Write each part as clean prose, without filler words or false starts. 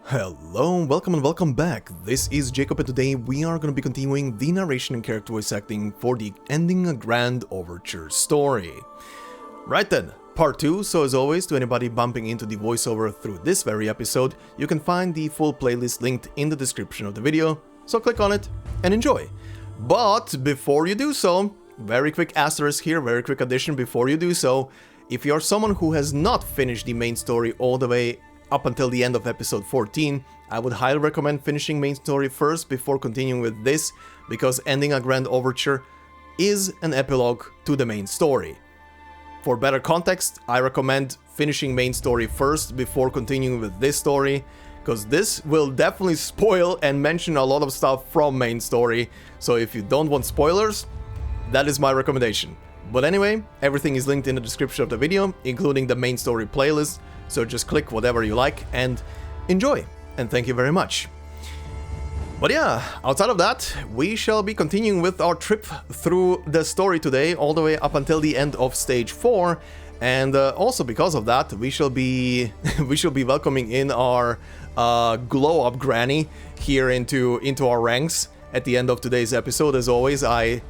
Hello, welcome and welcome back. This is Jacob and today we are going to be continuing the narration and character voice acting for the Ending a Grand Overture story. Right then, part 2, so as always, to anybody bumping into the voiceover through this very episode, you can find the full playlist linked in the description of the video, so click on it and enjoy. But before you do so, very quick asterisk here, very quick addition before you do so, if you're someone who has not finished the main story all the way up until the end of episode 14, I would highly recommend finishing main story first before continuing with this, because Ending a Grand Overture is an epilogue to the main story. For better context, I recommend finishing main story first before continuing with this story, because this will definitely spoil and mention a lot of stuff from main story, so if you don't want spoilers, that is my recommendation. But anyway, everything is linked in the description of the video, including the main story playlist, so just click whatever you like and enjoy, and thank you very much. But yeah, outside of that, we shall be continuing with our trip through the story today, all the way up until the end of stage 4, and also because of that, we shall be welcoming in our glow-up granny here into our ranks. At the end of today's episode, as always, I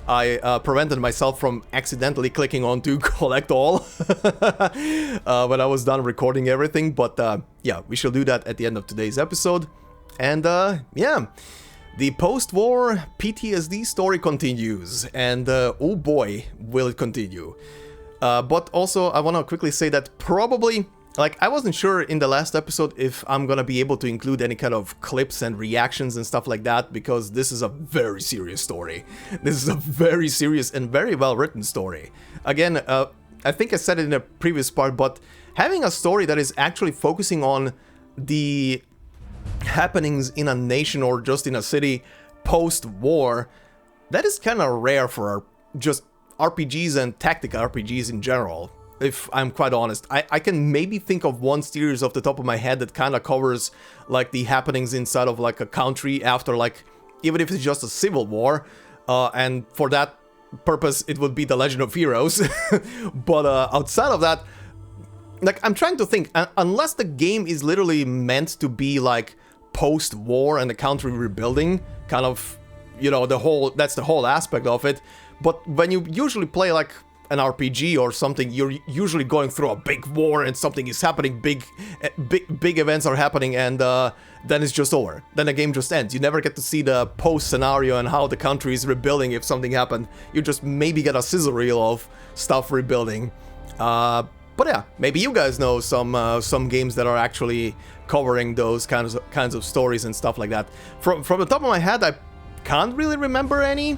prevented myself from accidentally clicking on to collect all when I was done recording everything, but yeah, we shall do that at the end of today's episode. And yeah, the post-war PTSD story continues, and oh boy, will it continue. But also, I want to quickly say that probably, like, I wasn't sure in the last episode if I'm gonna be able to include any kind of clips and reactions and stuff like that, because this is a very serious story. This is a very serious and very well written story. Again, I think I said it in a previous part, but having a story that is actually focusing on the happenings in a nation or just in a city post-war, that is kind of rare for just RPGs and tactical RPGs in general. If I'm quite honest, I can maybe think of one series off the top of my head that kind of covers like the happenings inside of like a country after, like, even if it's just a civil war, and for that purpose it would be The Legend of Heroes. But outside of that, like, I'm trying to think, unless the game is literally meant to be like post-war and the country rebuilding, kind of, you know, that's the whole aspect of it. But when you usually play like an RPG or something, you're usually going through a big war and something is happening, big events are happening, and then it's just over. Then the game just ends. You never get to see the post scenario and how the country is rebuilding if something happened. You just maybe get a sizzle reel of stuff rebuilding. But yeah, maybe you guys know some games that are actually covering those kinds of stories and stuff like that. From the top of my head, I can't really remember any.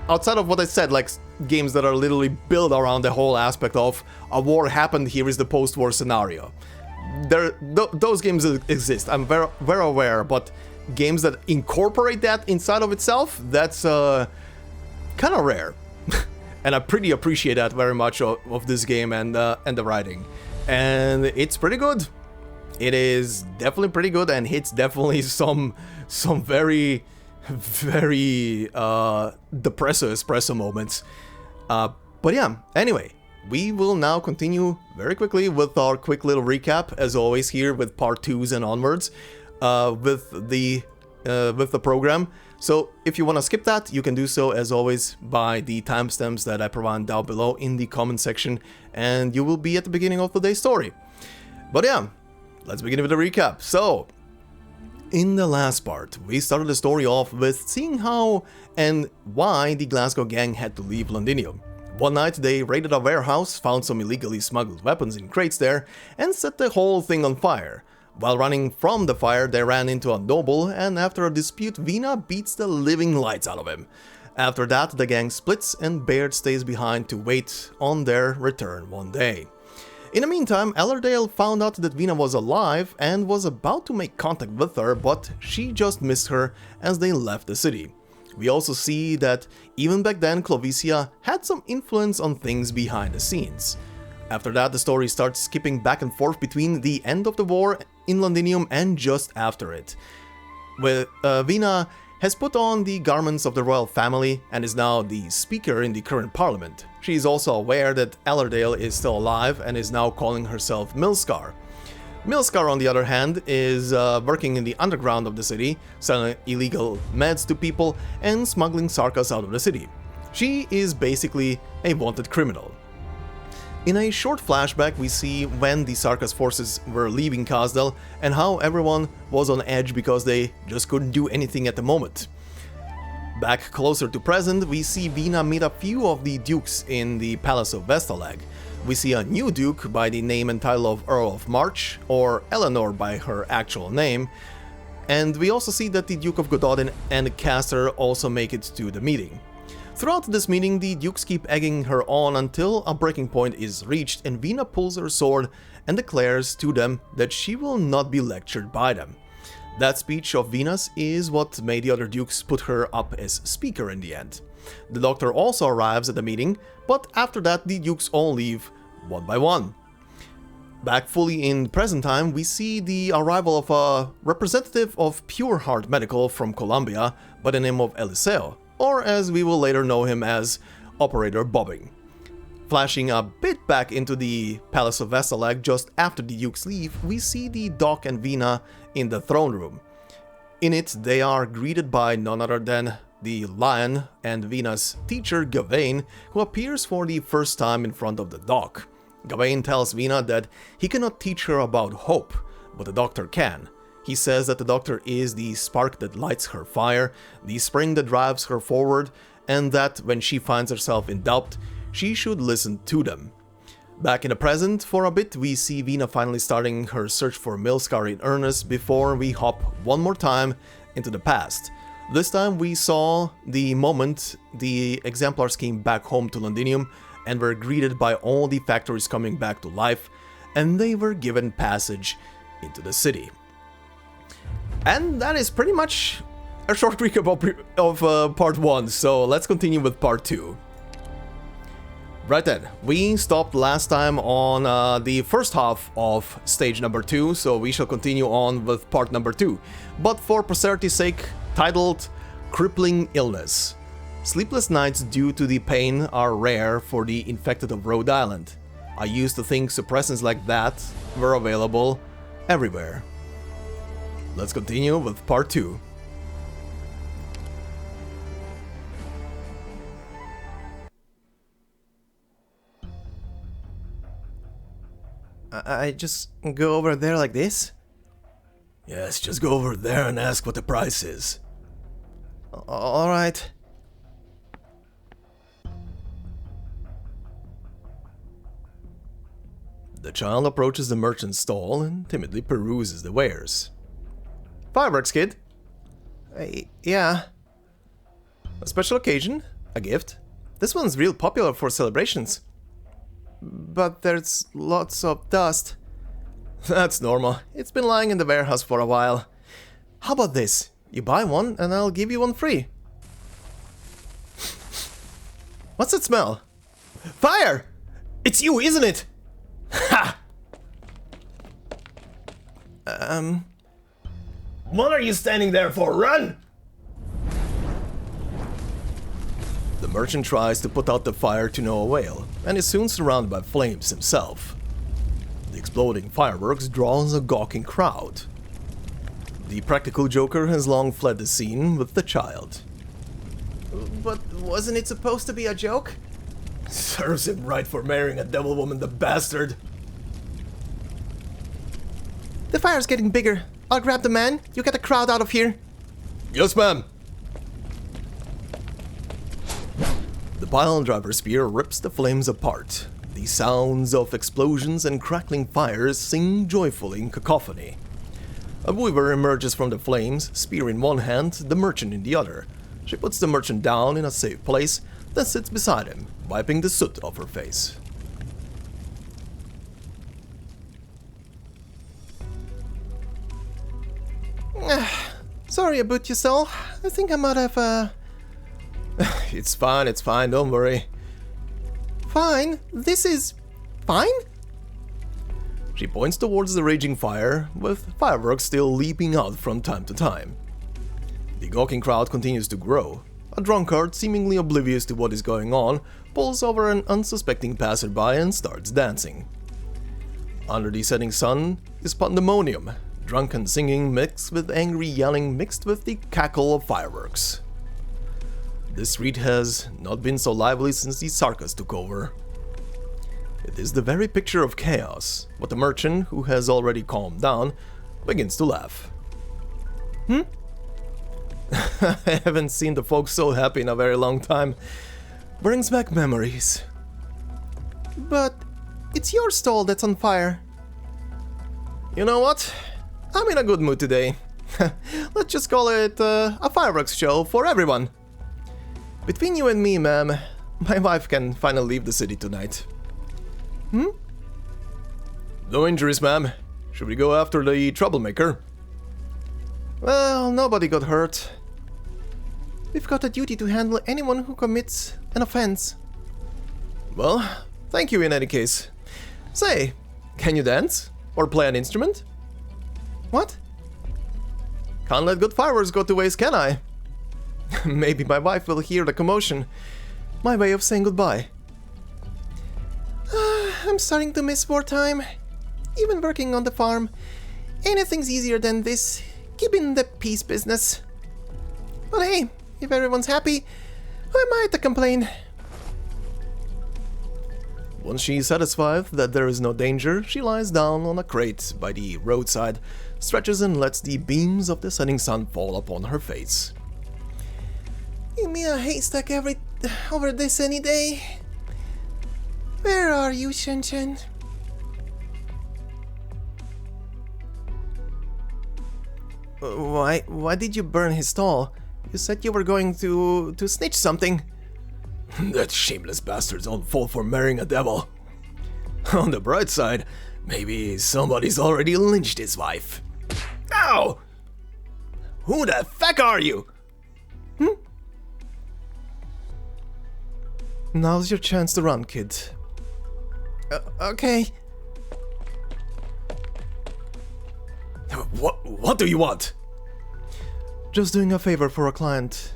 Outside of what I said, like games that are literally built around the whole aspect of a war happened, here is the post-war scenario. Those games exist, I'm very, very aware, but games that incorporate that inside of itself, that's kind of rare. And I pretty appreciate that very much of this game and the writing. And it's pretty good. It is definitely pretty good and hits definitely some very depressive espresso moments. But yeah, anyway, we will now continue very quickly with our quick little recap, as always here with part 2s and onwards, with the program. So if you want to skip that, you can do so as always by the timestamps that I provide down below in the comment section, and you will be at the beginning of today's story. But yeah, let's begin with the recap. So, in the last part, we started the story off with seeing how and why the Glasgow gang had to leave Londinium. One night they raided a warehouse, found some illegally smuggled weapons in crates there, and set the whole thing on fire. While running from the fire, they ran into a noble, and after a dispute, Vina beats the living lights out of him. After that, the gang splits and Baird stays behind to wait on their return one day. In the meantime, Allerdale found out that Vina was alive and was about to make contact with her, but she just missed her as they left the city. We also see that even back then Clovicia had some influence on things behind the scenes. After that, the story starts skipping back and forth between the end of the war in Londinium and just after it. Vina has put on the garments of the royal family and is now the speaker in the current parliament. She is also aware that Allerdale is still alive and is now calling herself Milscar. Milskar, on the other hand, is working in the underground of the city, selling illegal meds to people and smuggling Sarkaz out of the city. She is basically a wanted criminal. In a short flashback, we see when the Sarkaz forces were leaving Kazdal and how everyone was on edge because they just couldn't do anything at the moment. Back closer to present, we see Vina meet a few of the dukes in the Palace of Vestalag. We see a new duke by the name and title of Earl of March, or Eleanor by her actual name, and we also see that the Duke of Gododin and Castor also make it to the meeting. Throughout this meeting, the dukes keep egging her on until a breaking point is reached and Vina pulls her sword and declares to them that she will not be lectured by them. That speech of Vina's is what made the other dukes put her up as speaker in the end. The doctor also arrives at the meeting, but after that the dukes all leave one by one. Back fully in present time, we see the arrival of a representative of Pure Heart Medical from Colombia by the name of Eliseo, or as we will later know him as Operator Bobbing. Flashing a bit back into the Palace of Vestalag just after the dukes leave, we see the Doc and Vina in the throne room. In it, they are greeted by none other than the Lion and Vina's teacher Gawain, who appears for the first time in front of the Doc. Gawain tells Vina that he cannot teach her about hope, but the doctor can. He says that the doctor is the spark that lights her fire, the spring that drives her forward, and that when she finds herself in doubt, she should listen to them. Back in the present, for a bit, we see Vina finally starting her search for Milskar in earnest before we hop one more time into the past. This time we saw the moment the exemplars came back home to Londinium and were greeted by all the factories coming back to life, and they were given passage into the city. And that is pretty much a short recap of part 1, so let's continue with part 2. Right then, we stopped last time on the first half of stage number 2, so we shall continue on with part number 2, but for posterity's sake, titled Crippling Illness. Sleepless nights due to the pain are rare for the infected of Rhode Island. I used to think suppressants like that were available everywhere. Let's continue with part 2. I just go over there like this? Yes, just go over there and ask what the price is. Alright. The child approaches the merchant's stall and timidly peruses the wares. Fireworks, kid? Yeah. A special occasion? A gift? This one's real popular for celebrations. But there's lots of dust. That's normal. It's been lying in the warehouse for a while. How about this? You buy one and I'll give you one free. What's that smell? Fire! It's you, isn't it? Ha! What are you standing there for? Run! The merchant tries to put out the fire to no avail, and is soon surrounded by flames himself. The exploding fireworks draws a gawking crowd. The practical joker has long fled the scene with the child. But wasn't it supposed to be a joke? Serves him right for marrying a devil woman, the bastard. The fire's getting bigger. I'll grab the man. You get the crowd out of here. Yes, ma'am. The pile driver spear rips the flames apart. The sounds of explosions and crackling fires sing joyfully in cacophony. A weaver emerges from the flames, spear in one hand, the merchant in the other. She puts the merchant down in a safe place, then sits beside him, wiping the soot off her face. Sorry about yourself. I think I might have, It's fine, don't worry. Fine? This is... fine? She points towards the raging fire, with fireworks still leaping out from time to time. The gawking crowd continues to grow. A drunkard, seemingly oblivious to what is going on, pulls over an unsuspecting passerby and starts dancing. Under the setting sun, is pandemonium, drunken singing mixed with angry yelling mixed with the cackle of fireworks. This street has not been so lively since the Sarkaz took over. It is the very picture of chaos, but the merchant, who has already calmed down, begins to laugh. I haven't seen the folks so happy in a very long time. Brings back memories. But it's your stall that's on fire. You know what? I'm in a good mood today. Let's just call it a fireworks show for everyone. Between you and me, ma'am, my wife can finally leave the city tonight. No injuries, ma'am. Should we go after the troublemaker? Well, nobody got hurt. We've got a duty to handle anyone who commits an offense. Well, thank you in any case. Say, can you dance? Or play an instrument? What? Can't let good fireworks go to waste, can I? Maybe my wife will hear the commotion. My way of saying goodbye. I'm starting to miss wartime. Even working on the farm. Anything's easier than this. Keeping the peace business. But hey, if everyone's happy, who am I to complain? Once she's satisfied that there is no danger, she lies down on a crate by the roadside, stretches and lets the beams of the setting sun fall upon her face. Give me a haystack over this any day. Where are you, Shen-Shen? Why did you burn his stall? You said you were going to snitch something. That shameless bastard's own fault for marrying a devil. On the bright side, maybe somebody's already lynched his wife. Ow! Who the fuck are you? Now's your chance to run, kid. Okay. What do you want? Just doing a favor for a client.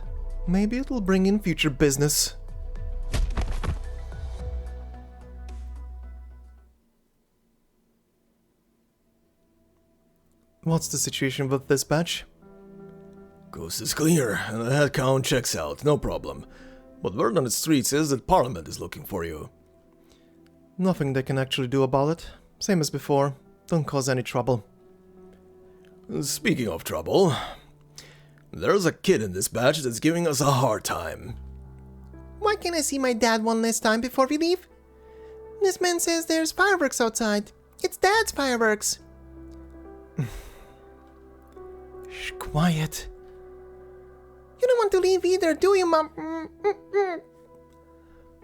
Maybe it'll bring in future business. What's the situation with this batch? Coast is clear, and the head count checks out, no problem. But word on the streets is that Parliament is looking for you. Nothing they can actually do about it. Same as before. Don't cause any trouble. Speaking of trouble, there's a kid in this batch that's giving us a hard time. Why can't I see my dad one last time before we leave? This man says there's fireworks outside. It's Dad's fireworks. Shh, quiet. You don't want to leave either, do you, Mom?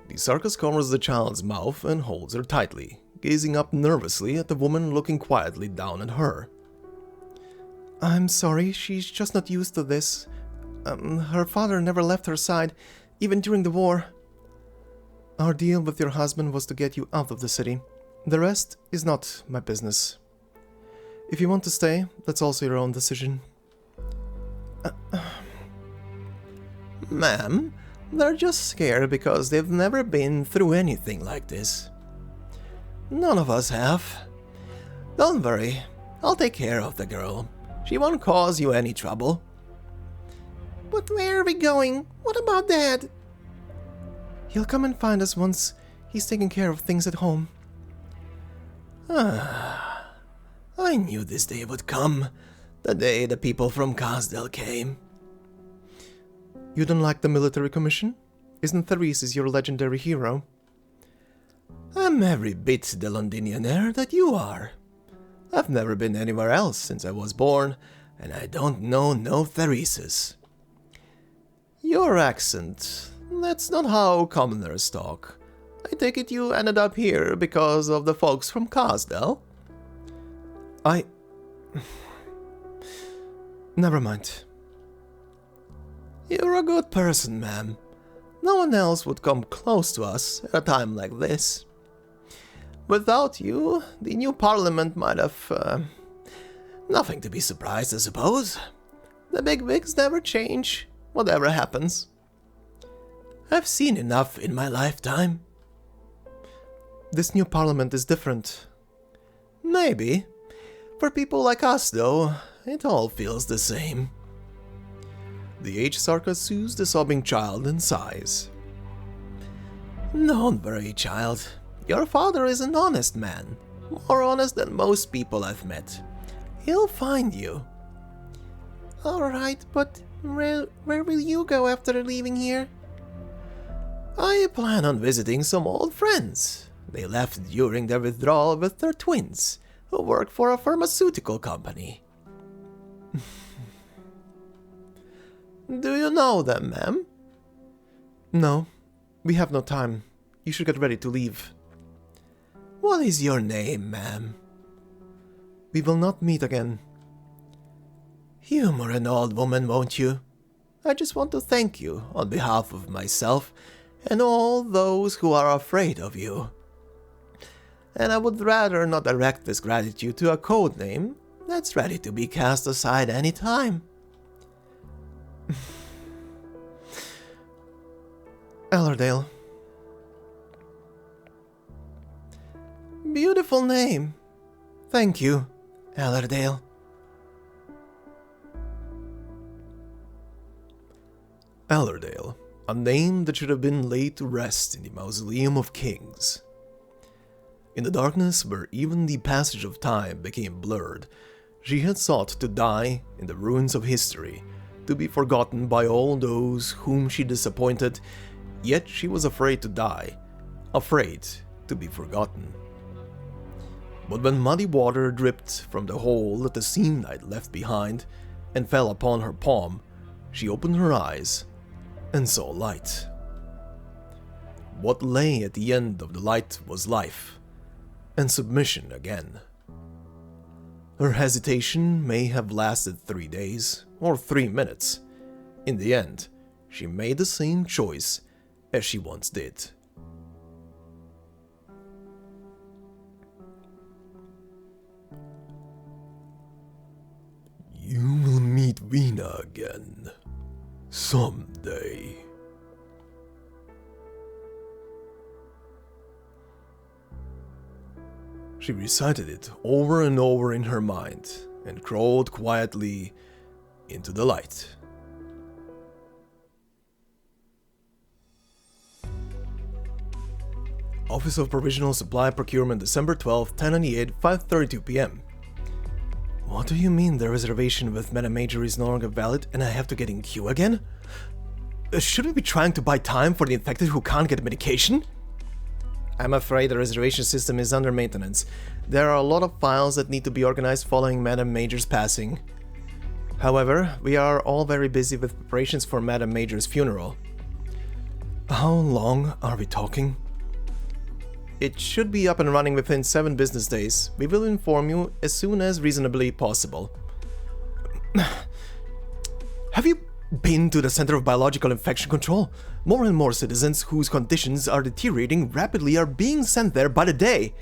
The Sarkaz covers the child's mouth and holds her tightly, gazing up nervously at the woman looking quietly down at her. I'm sorry, she's just not used to this. Her father never left her side, even during the war. Our deal with your husband was to get you out of the city. The rest is not my business. If you want to stay, that's also your own decision. Ma'am, they're just scared because they've never been through anything like this. None of us have. Don't worry, I'll take care of the girl. She won't cause you any trouble. But where are we going? What about Dad? He'll come and find us once he's taken care of things at home. I knew this day would come. The day the people from Kazdel came. You don't like the military commission? Isn't Therese your legendary hero? I'm every bit the Londinianaire that you are. I've never been anywhere else since I was born, and I don't know no Thereses. Your accent, that's not how commoners talk. I take it you ended up here because of the folks from Kazdel? Never mind. You're a good person, ma'am. No one else would come close to us at a time like this. Without you, the new parliament might have, nothing to be surprised, I suppose. The big wigs never change, whatever happens. I've seen enough in my lifetime. This new parliament is different. Maybe. For people like us, though, it all feels the same. The aged Sarkaz soothes the sobbing child and sighs. Don't worry, child. Your father is an honest man. More honest than most people I've met. He'll find you. Alright, but where will you go after leaving here? I plan on visiting some old friends. They left during their withdrawal with their twins, who work for a pharmaceutical company. Do you know them, ma'am? No, we have no time. You should get ready to leave. What is your name, ma'am? We will not meet again. Humor an old woman, won't you? I just want to thank you on behalf of myself and all those who are afraid of you. And I would rather not direct this gratitude to a code name that's ready to be cast aside any time. Allerdale. Beautiful name. Thank you, Allerdale. Allerdale, a name that should have been laid to rest in the Mausoleum of Kings. In the darkness where even the passage of time became blurred, she had sought to die in the ruins of history, to be forgotten by all those whom she disappointed, yet she was afraid to die, afraid to be forgotten. But when muddy water dripped from the hole that the seam knight left behind and fell upon her palm, she opened her eyes and saw light. What lay at the end of the light was life, and submission again. Her hesitation may have lasted 3 days or 3 minutes. In the end, she made the same choice as she once did. You will meet Vina again. Someday. She recited it over and over in her mind and crawled quietly into the light. Office of Provisional Supply Procurement, December 12, 1098, 5:32 p.m. What do you mean the reservation with Madame Major is no longer valid and I have to get in queue again? Should we be trying to buy time for the infected who can't get medication? I'm afraid the reservation system is under maintenance. There are a lot of files that need to be organized following Madame Major's passing. However, we are all very busy with preparations for Madame Major's funeral. How long are we talking? It should be up and running within 7 business days. We will inform you as soon as reasonably possible. Have you been to the Center of Biological Infection Control? More and more citizens whose conditions are deteriorating rapidly are being sent there by the day.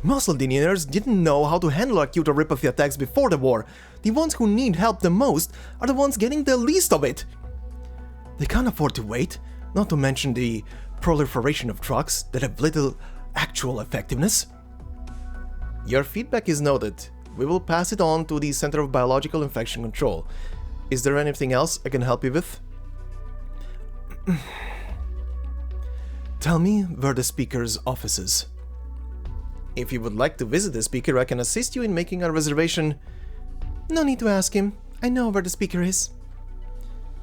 Most Londonians didn't know how to handle acute oropathy attacks before the war. The ones who need help the most are the ones getting the least of it. They can't afford to wait, not to mention the proliferation of drugs that have little actual effectiveness. Your feedback is noted. We will pass it on to the Center of Biological Infection Control. Is there anything else I can help you with? Tell me where the speaker's office is. If you would like to visit the speaker, I can assist you in making a reservation. No need to ask him. I know where the speaker is.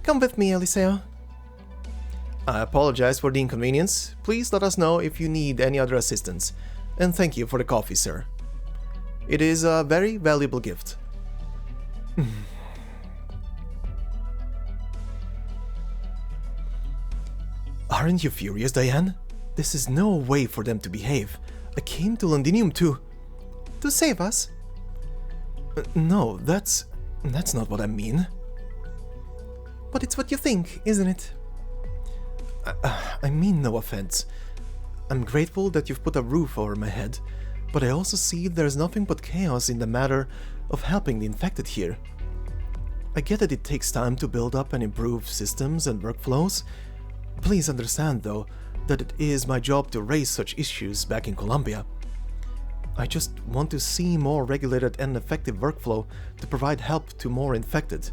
Come with me, Eliseo. I apologize for the inconvenience. Please let us know if you need any other assistance. And thank you for the coffee, sir. It is a very valuable gift. Aren't you furious, Diane? This is no way for them to behave. I came to Londinium to save us? No, that's not what I mean. But it's what you think, isn't it? I mean no offense. I'm grateful that you've put a roof over my head, but I also see there's nothing but chaos in the matter of helping the infected here. I get that it takes time to build up and improve systems and workflows. Please understand, though, that it is my job to raise such issues back in Colombia. I just want to see more regulated and effective workflow to provide help to more infected,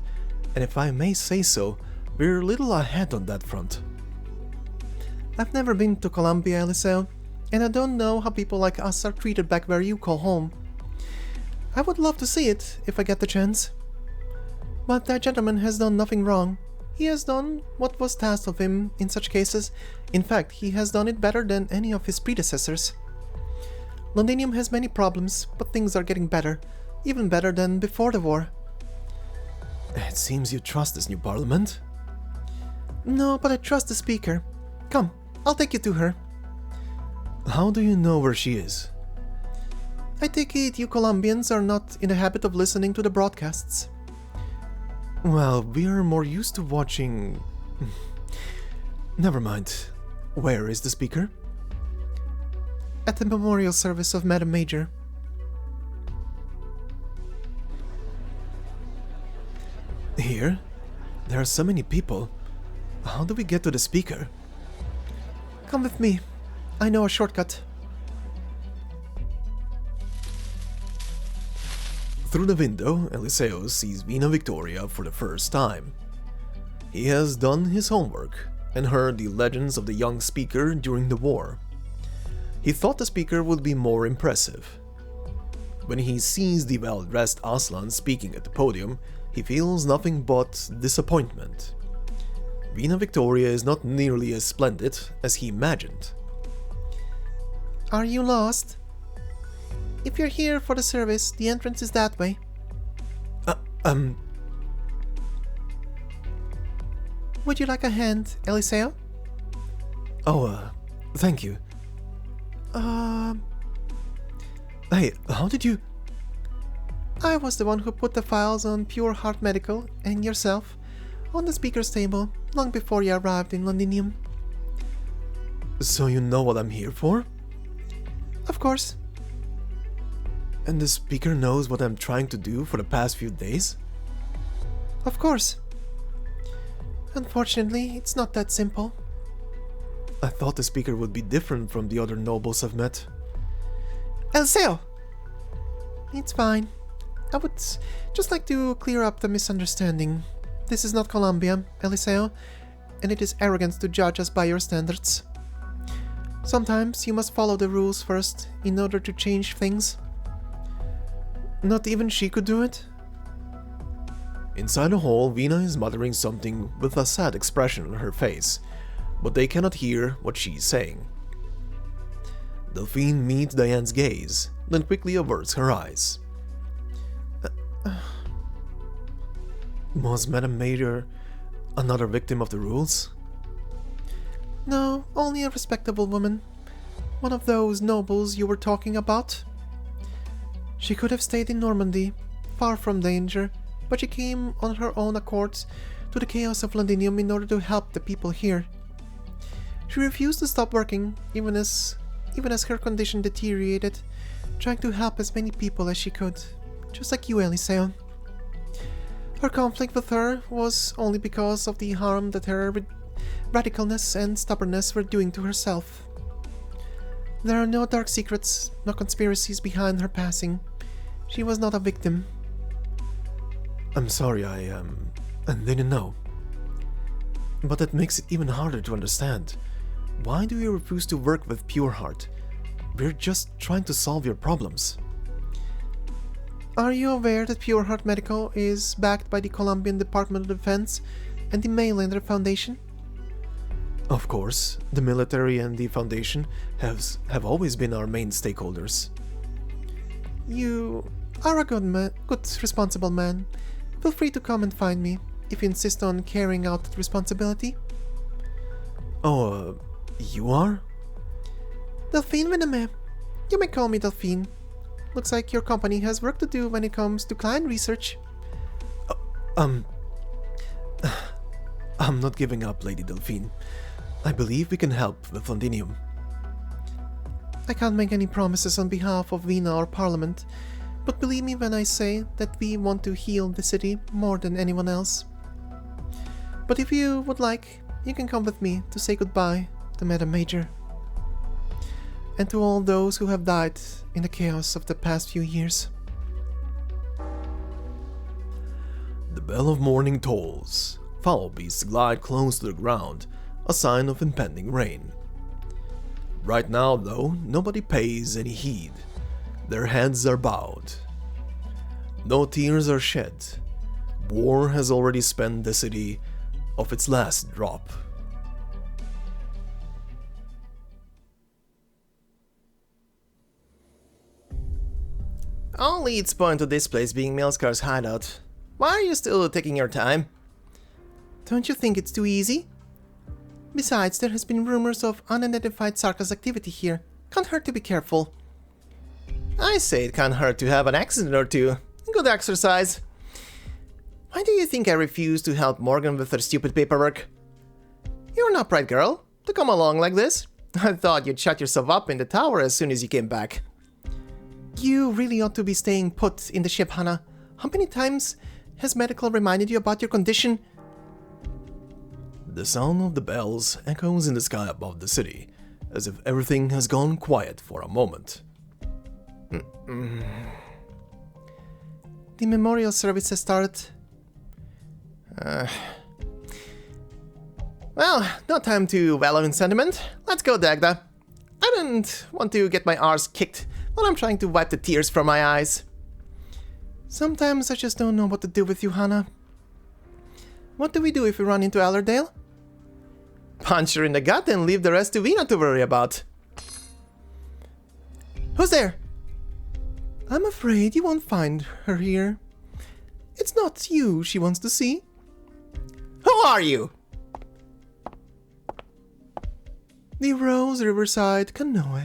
and if I may say so, we're a little ahead on that front. I've never been to Colombia, Eliseo, and I don't know how people like us are treated back where you call home. I would love to see it if I get the chance. But that gentleman has done nothing wrong. He has done what was tasked of him in such cases. In fact, he has done it better than any of his predecessors. Londinium has many problems, but things are getting better. Even better than before the war. It seems you trust this new parliament. No, but I trust the speaker. Come, I'll take you to her. How do you know where she is? I take it you Colombians are not in the habit of listening to the broadcasts. Well, we're more used to watching... Never mind. Where is the speaker? At the memorial service of Madam Major. Here? There are so many people. How do we get to the speaker? Come with me. I know a shortcut. Through the window, Eliseo sees Vina Victoria for the first time. He has done his homework and heard the legends of the young speaker during the war. He thought the speaker would be more impressive. When he sees the well-dressed Aslan speaking at the podium, he feels nothing but disappointment. Vina Victoria is not nearly as splendid as he imagined. Are you lost? If you're here for the service, the entrance is that way. Would you like a hand, Eliseo? Oh, thank you. Hey, how did you... I was the one who put the files on Pure Heart Medical and yourself on the speaker's table long before you arrived in Londinium. So you know what I'm here for? Of course. And the speaker knows what I'm trying to do for the past few days? Of course. Unfortunately, it's not that simple. I thought the speaker would be different from the other nobles I've met. Eliseo! It's fine. I would just like to clear up the misunderstanding. This is not Colombia, Eliseo, and it is arrogant to judge us by your standards. Sometimes you must follow the rules first in order to change things. Not even she could do it? Inside the hall, Vina is muttering something with a sad expression on her face, but they cannot hear what she's saying. Delphine meets Diane's gaze, then quickly averts her eyes. Was Madame Major another victim of the rules? No, only a respectable woman. One of those nobles you were talking about. She could have stayed in Normandy, far from danger, but she came on her own accord to the chaos of Londinium in order to help the people here. She refused to stop working, even as her condition deteriorated, trying to help as many people as she could, just like you, Eliseo. Her conflict with her was only because of the harm that her radicalness and stubbornness were doing to herself. There are no dark secrets, no conspiracies behind her passing. She was not a victim. I'm sorry, I didn't know. But that makes it even harder to understand. Why do you refuse to work with Pure Heart? We're just trying to solve your problems. Are you aware that Pure Heart Medical is backed by the Colombian Department of Defense and the Mainlander Foundation? Of course, the military and the Foundation have always been our main stakeholders. You are a good, responsible man. Feel free to come and find me if you insist on carrying out that responsibility. Oh, you are? Delphine Viname. You may call me Delphine. Looks like your company has work to do when it comes to client research. I'm not giving up, Lady Delphine. I believe we can help with Londinium. I can't make any promises on behalf of Vina or Parliament, but believe me when I say that we want to heal the city more than anyone else. But if you would like, you can come with me to say goodbye to Madame Major. and to all those who have died in the chaos of the past few years. The bell of morning tolls. Foul beasts glide close to the ground, a sign of impending rain. Right now, though, nobody pays any heed. Their heads are bowed. No tears are shed. War has already spent the city of its last drop. All leads point to this place being Milskar's hideout. Why are you still taking your time? Don't you think it's too easy? Besides, there has been rumors of unidentified Sarkaz activity here. Can't hurt to be careful. I say it can't hurt to have an accident or two. Good exercise. Why do you think I refused to help Morgan with her stupid paperwork? You're an upright girl to come along like this. I thought you'd shut yourself up in the tower as soon as you came back. You really ought to be staying put in the ship, Hannah. How many times has medical reminded you about your condition? The sound of the bells echoes in the sky above the city, as if everything has gone quiet for a moment. The memorial service has started. Well, no time to wallow in sentiment. Let's go, Dagda. I don't want to get my arse kicked while I'm trying to wipe the tears from my eyes. Sometimes I just don't know what to do with you, Hannah. What do we do if we run into Allerdale? Punch her in the gut and leave the rest to Vina to worry about. Who's there? I'm afraid you won't find her here. It's not you she wants to see. Who are you? The Rose Riverside Canoe.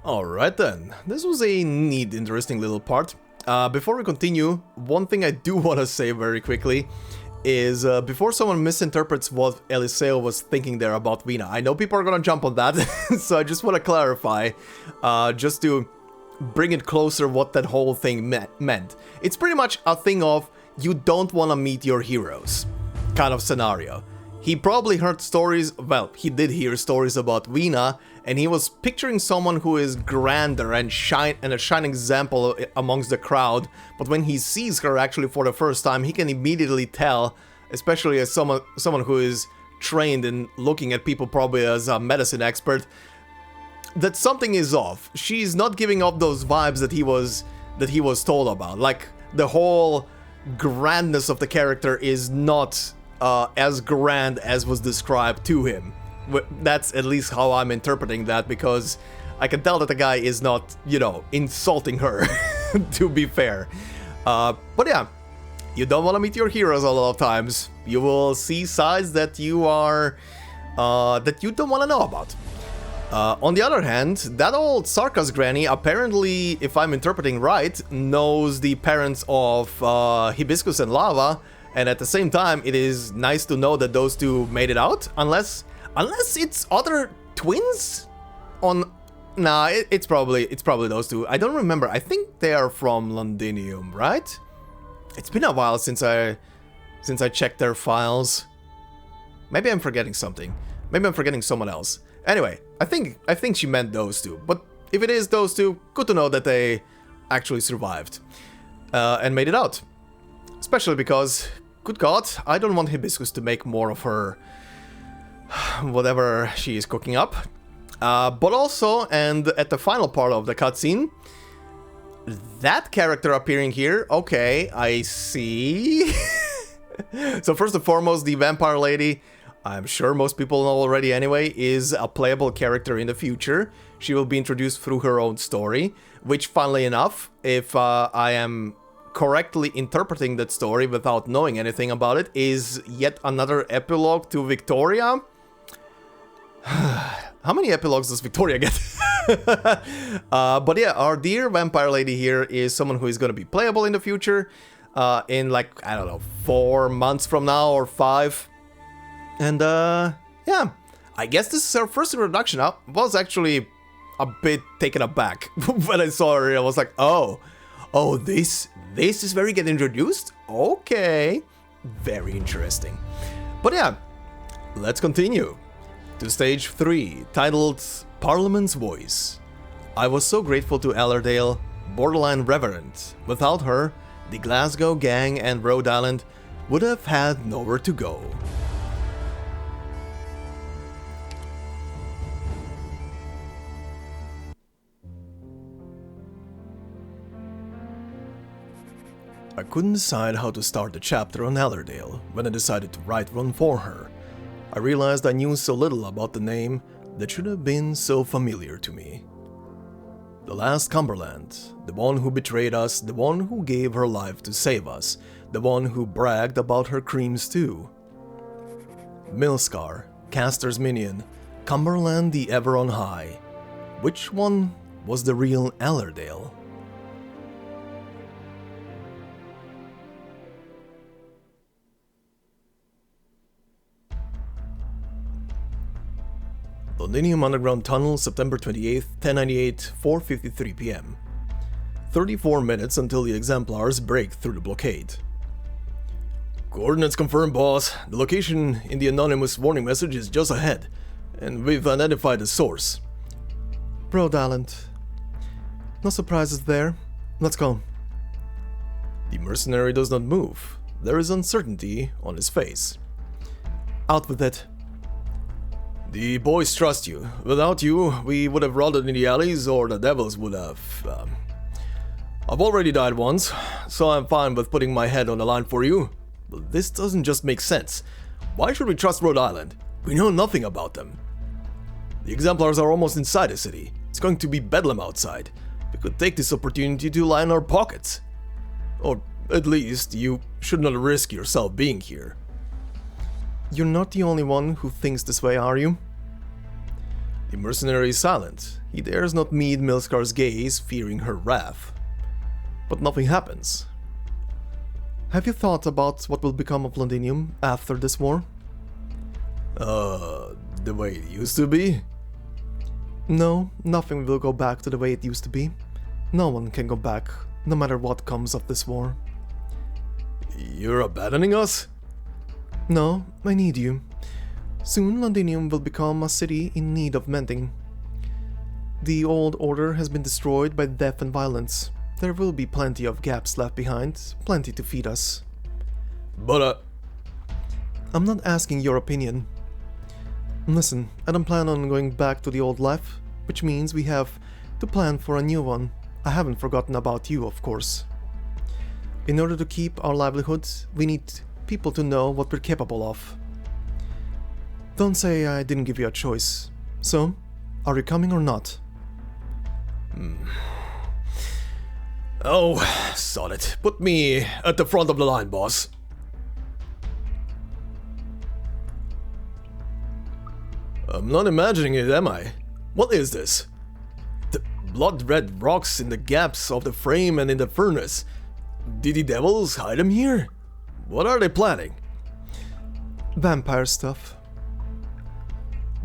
Alright then, this was a neat, interesting little part. Before we continue, one thing I do want to say very quickly is before someone misinterprets what Eliseo was thinking there about Vina. I know people are gonna jump on that, so I just want to clarify, just to bring it closer what that whole thing meant. It's pretty much a thing of you don't want to meet your heroes kind of scenario. He probably heard stories, well, he did hear stories about Vina, and he was picturing someone who is grander and a shining example amongst the crowd, but when he sees her actually for the first time, he can immediately tell, especially as someone who is trained in looking at people probably as a medicine expert, that something is off. She's not giving up those vibes that he was told about. Like, the whole grandness of the character is not as grand as was described to him. That's at least how I'm interpreting that, because I can tell that the guy is not, you know, insulting her, to be fair. But yeah, you don't want to meet your heroes a lot of times. You will see sides that you are, that you don't want to know about. On the other hand, that old Sarkaz granny apparently, if I'm interpreting right, knows the parents of Hibiscus and Lava, and at the same time, it is nice to know that those two made it out, unless it's other twins? Nah, it's probably those two. I don't remember. I think they are from Londinium, right? It's been a while since I checked their files. Maybe I'm forgetting something. Maybe I'm forgetting someone else. Anyway, I think she meant those two. But if it is those two, good to know that they actually survived and made it out. Especially because, good God, I don't want Hibiscus to make more of her whatever she is cooking up. But also, and at the final part of the cutscene, that character appearing here, okay, I see. So first and foremost, the vampire lady, I'm sure most people know already anyway, is a playable character in the future. She will be introduced through her own story, which, funnily enough, if I am correctly interpreting that story without knowing anything about it, is yet another epilogue to Victoria. How many epilogues does Victoria get? But yeah, our dear vampire lady here is someone who is going to be playable in the future, in like, I don't know, 4 months from now or 5. And yeah, I guess this is her first introduction. I was actually a bit taken aback when I saw her. I was like, oh, Oh, this is where you get introduced? Okay. Very interesting. But yeah, let's continue. To stage 3, titled Parliament's Voice. I was so grateful to Allerdale, borderline reverent. Without her, the Glasgow gang and Rhode Island would have had nowhere to go. I couldn't decide how to start the chapter on Allerdale when I decided to write one for her. I realized I knew so little about the name that should have been so familiar to me. The last Cumberland, the one who betrayed us, the one who gave her life to save us, the one who bragged about her cream stew. Milscar, Caster's minion, Cumberland the ever on high. Which one was the real Allerdale? Londinium Underground Tunnel, September 28th, 1098, 4:53 p.m. 34 minutes until the exemplars break through the blockade. Coordinates confirmed, boss. The location in the anonymous warning message is just ahead, and we've identified the source. Rhode Island. No surprises there. Let's go. The mercenary does not move. There is uncertainty on his face. Out with it. The boys trust you. Without you, we would have rotted in the alleys, or the devils would have. I've already died once, so I'm fine with putting my head on the line for you. But this doesn't just make sense. Why should we trust Rhode Island? We know nothing about them. The exemplars are almost inside the city. It's going to be bedlam outside. We could take this opportunity to line our pockets. Or at least, you should not risk yourself being here. You're not the only one who thinks this way, are you? The mercenary is silent. He dares not meet Milscar's gaze, fearing her wrath. But nothing happens. Have you thought about what will become of Londinium after this war? The way it used to be? No, nothing will go back to the way it used to be. No one can go back, no matter what comes of this war. You're abandoning us? No, I need you. Soon Londinium will become a city in need of mending. The old order has been destroyed by death and violence. There will be plenty of gaps left behind, plenty to feed us. But I'm not asking your opinion. Listen, I don't plan on going back to the old life, which means we have to plan for a new one. I haven't forgotten about you, of course. In order to keep our livelihood, we need people to know what we're capable of. Don't say I didn't give you a choice. So, are you coming or not? Oh, sod it. Put me at the front of the line, boss. I'm not imagining it, am I? What is this? The blood-red rocks in the gaps of the frame and in the furnace. Did the devils hide them here? What are they planning? Vampire stuff.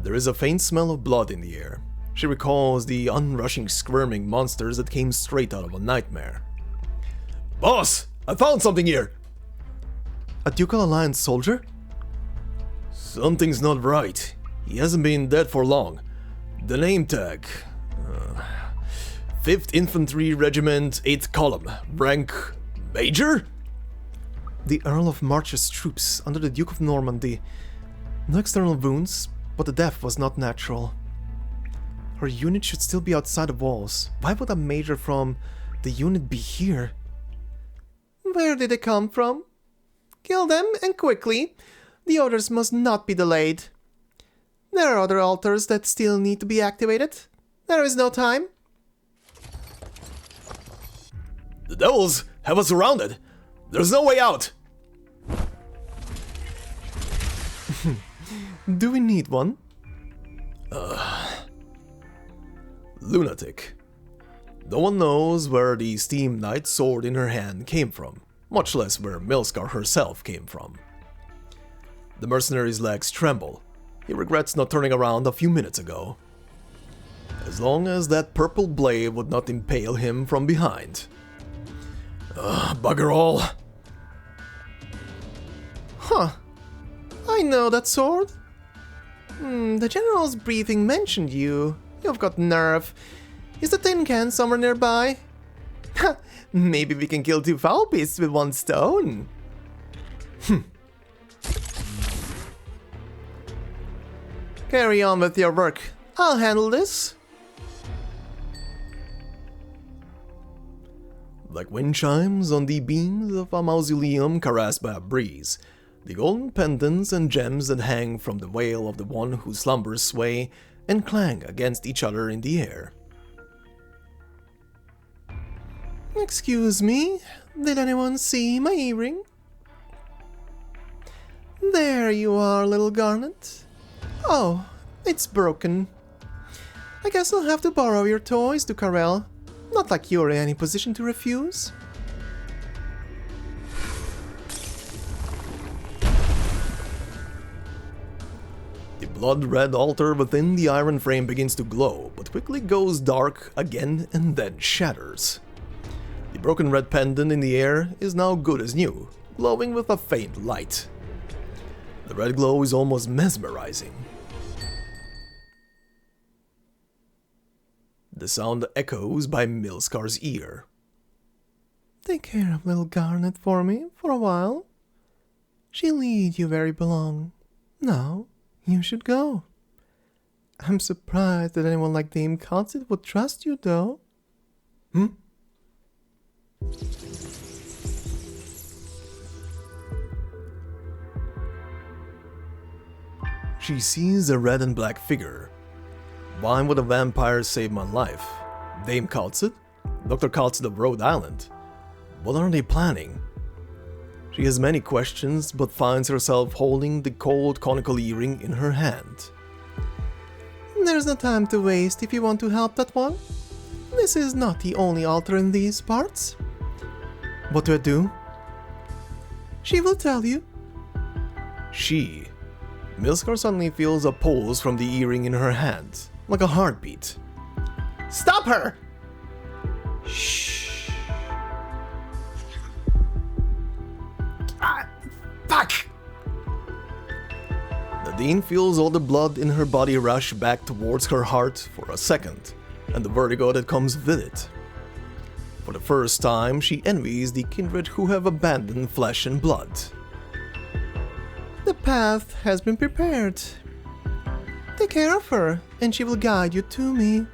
There is a faint smell of blood in the air. She recalls the unrushing, squirming monsters that came straight out of a nightmare. Boss! I found something here! A Ducal Alliance soldier? Something's not right. He hasn't been dead for long. The name tag. 5th Infantry Regiment, 8th Column. Rank... Major? The Earl of March's troops under the Duke of Normandy. No external wounds, but the death was not natural. Her unit should still be outside the walls. Why would a major from the unit be here? Where did they come from? Kill them, and quickly. The orders must not be delayed. There are other altars that still need to be activated. There is no time. The devils have us surrounded. There's no way out. Do we need one? Lunatic. No one knows where the Steam Knight sword in her hand came from, much less where Milscar herself came from. The mercenary's legs tremble. He regrets not turning around a few minutes ago. As long as that purple blade would not impale him from behind. Bugger all. Huh. I know that sword. The general's briefing mentioned you. You've got nerve. Is the tin can somewhere nearby? Ha! Maybe we can kill 2 foul beasts with 1 stone. Carry on with your work. I'll handle this. Like wind chimes on the beams of a mausoleum caressed by a breeze, the golden pendants and gems that hang from the veil of the one who slumbers sway and clang against each other in the air. Excuse me, did anyone see my earring? There you are, little Garnet. Oh, it's broken. I guess I'll have to borrow your toys to Karel. Not like you're in any position to refuse. The blood-red altar within the iron frame begins to glow, but quickly goes dark again and then shatters. The broken red pendant in the air is now good as new, glowing with a faint light. The red glow is almost mesmerizing. The sound echoes by Milskar's ear. Take care of little Garnet for me for a while. She'll lead you where you belong. Now, you should go. I'm surprised that anyone like Dame Calcit would trust you, though. She sees a red and black figure. Why would a vampire save my life? Dame Calcit? Dr. Calcit of Rhode Island? What are they planning? She has many questions, but finds herself holding the cold conical earring in her hand. There's no time to waste if you want to help that one. This is not the only altar in these parts. What do I do? She will tell you. She. Milskar suddenly feels a pulse from the earring in her hand, like a heartbeat. Stop her! Shh. Fuck! Nadine feels all the blood in her body rush back towards her heart for a second, and the vertigo that comes with it. For the first time, she envies the kindred who have abandoned flesh and blood. The path has been prepared. Take care of her, and she will guide you to me.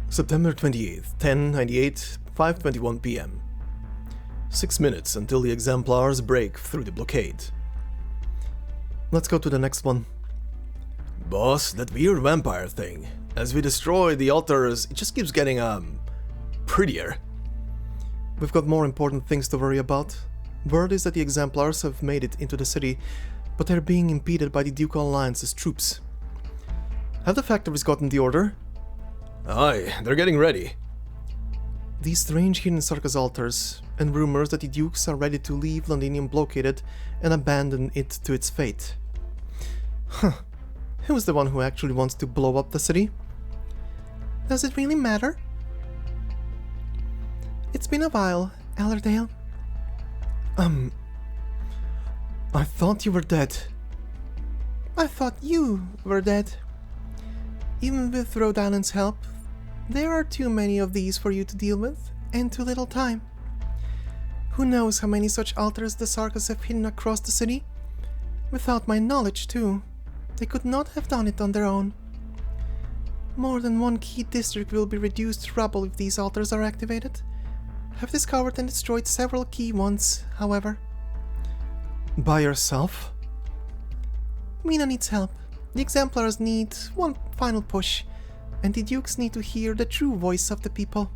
September 28th, 1098, 5:21 p.m. 6 minutes until the exemplars break through the blockade. Let's go to the next one. Boss, that weird vampire thing. As we destroy the altars, it just keeps getting, prettier. We've got more important things to worry about. Word is that the exemplars have made it into the city, but they're being impeded by the Ducal Alliance's troops. Have the factories gotten the order? Aye, they're getting ready. These strange hidden Sarkaz altars, and rumors that the Dukes are ready to leave Londinium blockaded and abandon it to its fate. Huh. Who's the one who actually wants to blow up the city? Does it really matter? It's been a while, Allerdale. I thought you were dead. I thought you were dead. Even with Rhode Island's help, there are too many of these for you to deal with, and too little time. Who knows how many such altars the Sarkaz have hidden across the city? Without my knowledge, too. They could not have done it on their own. More than one key district will be reduced to rubble if these altars are activated. I've discovered and destroyed several key ones, however. By yourself? Vina needs help. The exemplars need one final push, and the Dukes need to hear the true voice of the people.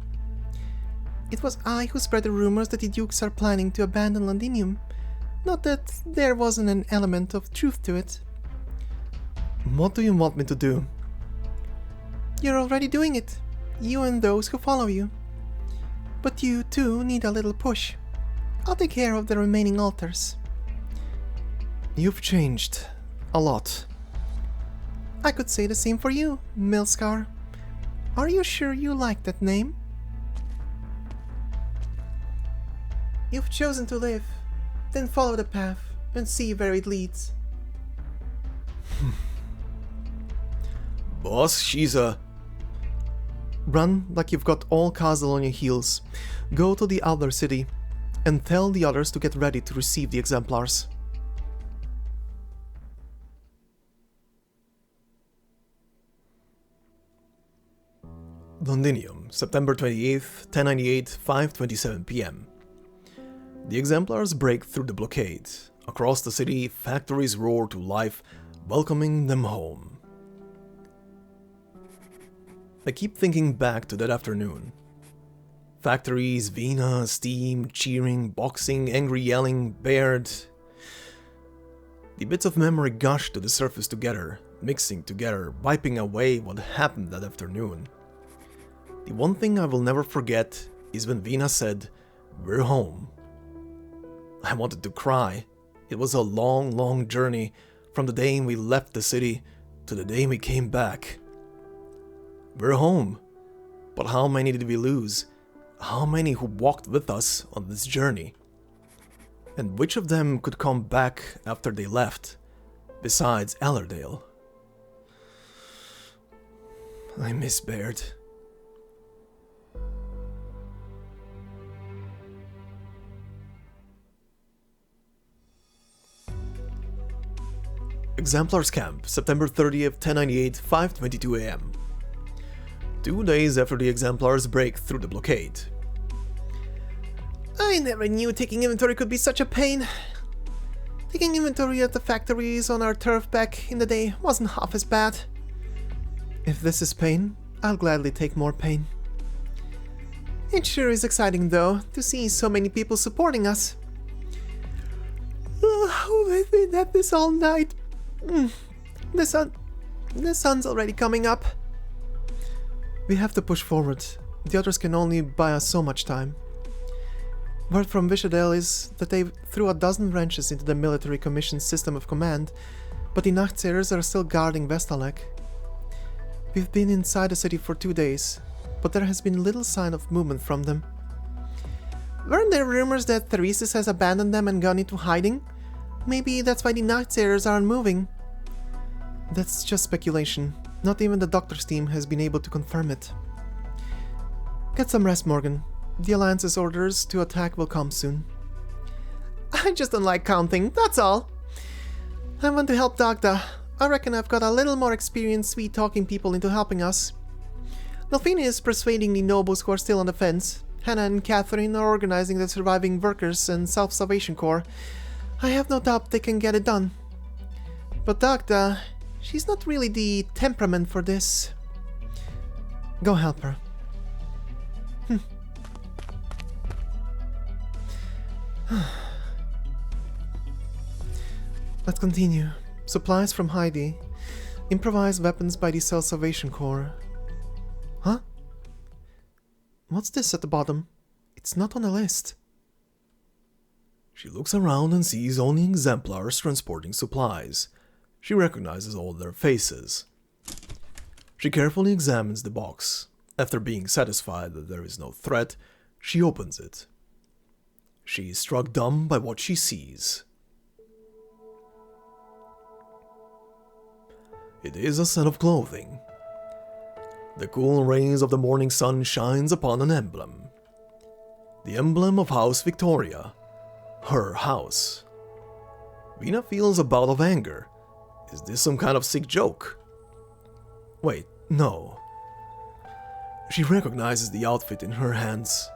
It was I who spread the rumors that the Dukes are planning to abandon Londinium, not that there wasn't an element of truth to it. What do you want me to do? You're already doing it, you and those who follow you. But you, too, need a little push. I'll take care of the remaining altars. You've changed. A lot. I could say the same for you, Milskar. Are you sure you like that name? You've chosen to live. Then follow the path and see where it leads. Boss, she's a... Run like you've got all castle on your heels. Go to the other city and tell the others to get ready to receive the exemplars. Londinium, September 28th, 1098, 5:27 p.m. The exemplars break through the blockade. Across the city, factories roar to life, welcoming them home. I keep thinking back to that afternoon. Factories, Vina, steam, cheering, boxing, angry yelling, Baird. The bits of memory gush to the surface together, mixing together, wiping away what happened that afternoon. The one thing I will never forget is when Vina said, "We're home." I wanted to cry. It was a long, long journey from the day we left the city to the day we came back. We're home. But how many did we lose? How many who walked with us on this journey? And which of them could come back after they left, besides Allerdale? I miss Baird. Exemplars Camp, September 30th, 1098, 5:22 a.m. 2 days after the Exemplars break through the blockade. I never knew taking inventory could be such a pain. Taking inventory at the factories on our turf back in the day wasn't half as bad. If this is pain, I'll gladly take more pain. It sure is exciting though, to see so many people supporting us. We've been at this all night. The sun's already coming up. We have to push forward. The others can only buy us so much time. Word from Vishadel is that they threw a dozen wrenches into the military commission's system of command, but the Nachtseers are still guarding Vestalek. We've been inside the city for 2 days, but there has been little sign of movement from them. Weren't there rumors that Theresis has abandoned them and gone into hiding? Maybe that's why the Nachtseers aren't moving. That's just speculation. Not even the doctor's team has been able to confirm it. Get some rest, Morgan. The Alliance's orders to attack will come soon. I just don't like counting, that's all. I want to help Dagda. I reckon I've got a little more experience sweet-talking people into helping us. Delphine is persuading the nobles who are still on the fence. Hannah and Catherine are organizing the surviving workers and Self-Salvation Corps. I have no doubt they can get it done. But Dagda, she's not really the temperament for this. Go help her. Let's continue. Supplies from Heidi. Improvised weapons by the Self-Salvation Corps. Huh? What's this at the bottom? It's not on the list. She looks around and sees only exemplars transporting supplies. She recognizes all their faces. She carefully examines the box. After being satisfied that there is no threat, she opens it. She is struck dumb by what she sees. It is a set of clothing. The cool rays of the morning sun shines upon an emblem. The emblem of House Victoria. Her house. Vina feels a bout of anger. Is this some kind of sick joke? Wait, no. She recognizes the outfit in her hands.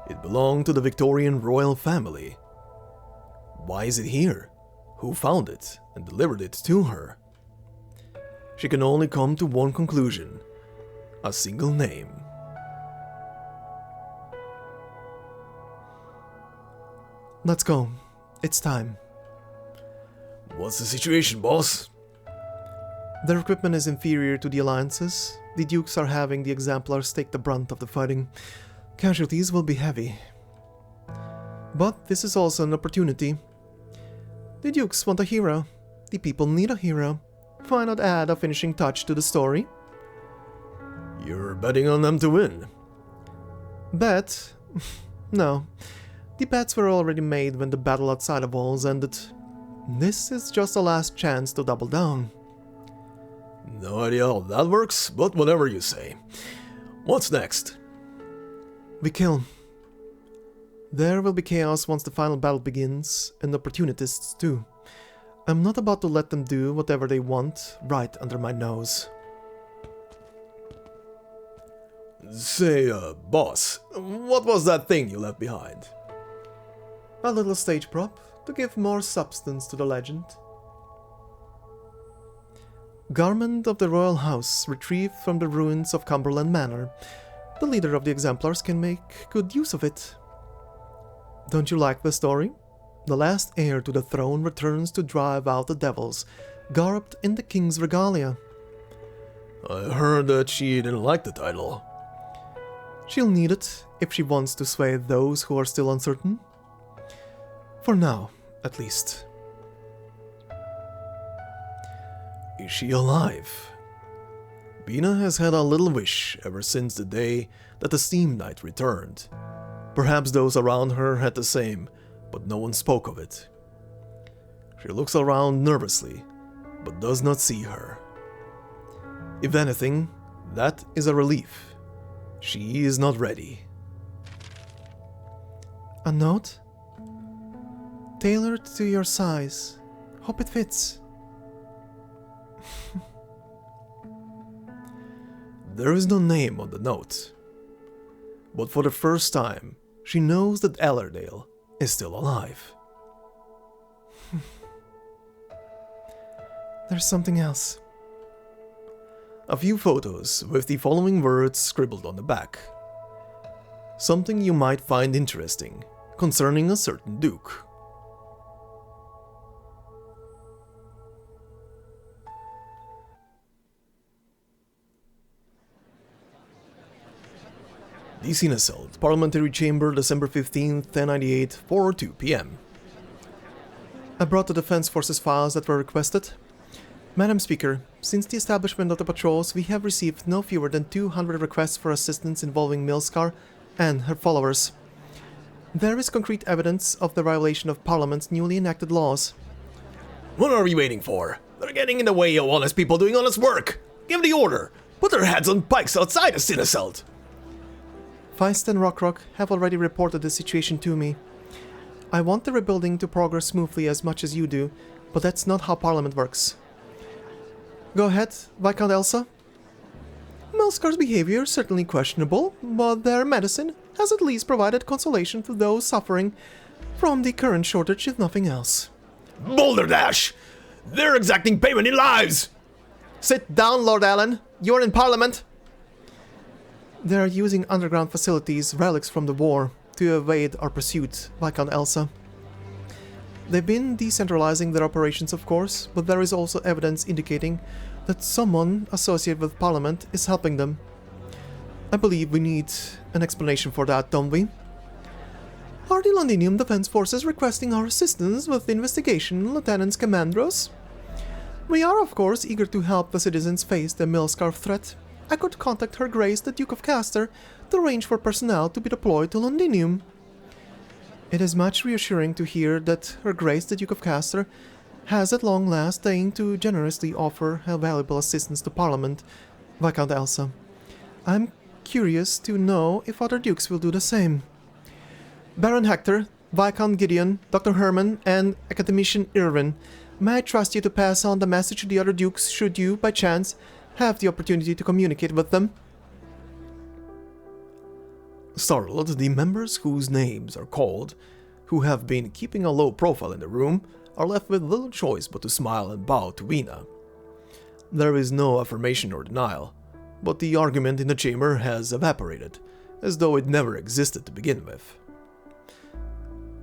It belonged to the Victorian royal family. Why is it here? Who found it and delivered it to her? She can only come to one conclusion. A single name. Let's go. It's time. What's the situation, boss? Their equipment is inferior to the Alliance's. The Dukes are having the Exemplars take the brunt of the fighting. Casualties will be heavy. But this is also an opportunity. The Dukes want a hero. The people need a hero. Why not add a finishing touch to the story? You're betting on them to win. Bet? No. The bets were already made when the battle outside the walls ended. This is just a last chance to double down. No idea how that works, but whatever you say. What's next? We kill. There will be chaos once the final battle begins, and opportunists too. I'm not about to let them do whatever they want right under my nose. Say, boss, what was that thing you left behind? A little stage prop to give more substance to the legend. Garment of the royal house retrieved from the ruins of Cumberland Manor. The leader of the Exemplars can make good use of it. Don't you like the story? The last heir to the throne returns to drive out the devils, garbed in the king's regalia. I heard that she didn't like the title. She'll need it if she wants to sway those who are still uncertain. For now, at least. Is she alive? Vina has had a little wish ever since the day that the Steam Knight returned. Perhaps those around her had the same, but no one spoke of it. She looks around nervously, but does not see her. If anything, that is a relief. She is not ready. A note? Tailored to your size. Hope it fits. There is no name on the note. But for the first time, she knows that Ellerdale is still alive. There's something else. A few photos with the following words scribbled on the back. Something you might find interesting concerning a certain duke. The Cinecelled, Parliamentary Chamber, December 15th, 1098, 4:02 p.m. I brought the Defense Forces files that were requested. Madam Speaker, since the establishment of the patrols, we have received no fewer than 200 requests for assistance involving Milskar and her followers. There is concrete evidence of the violation of Parliament's newly enacted laws. What are we waiting for? They're getting in the way of honest people doing honest work. Give the order. Put their heads on pikes outside the Cinecelled. Feist and Rockrock have already reported the situation to me. I want the rebuilding to progress smoothly as much as you do, but that's not how Parliament works. Go ahead, Viscount Elsa. Milskar's behavior is certainly questionable, but their medicine has at least provided consolation to those suffering from the current shortage, if nothing else. Boulderdash! They're exacting payment in lives! Sit down, Lord Allen. You're in Parliament. They are using underground facilities, relics from the war, to evade our pursuit, Viscount Elsa. They've been decentralizing their operations, of course, but there is also evidence indicating that someone associated with Parliament is helping them. I believe we need an explanation for that, don't we? Are the Londinium Defense Forces requesting our assistance with the investigation, Lieutenants Commandros? We are, of course, eager to help the citizens face the Milskar threat. I could contact Her Grace the Duke of Castor to arrange for personnel to be deployed to Londinium. It is much reassuring to hear that Her Grace the Duke of Castor has at long last deigned to generously offer her valuable assistance to Parliament, Viscount Elsa. I'm curious to know if other dukes will do the same. Baron Hector, Viscount Gideon, Dr. Herman, and Academician Irwin, may I trust you to pass on the message to the other dukes should you, by chance, have the opportunity to communicate with them? Startled, the members whose names are called, who have been keeping a low profile in the room, are left with little choice but to smile and bow to Vina. There is no affirmation or denial, but the argument in the chamber has evaporated, as though it never existed to begin with.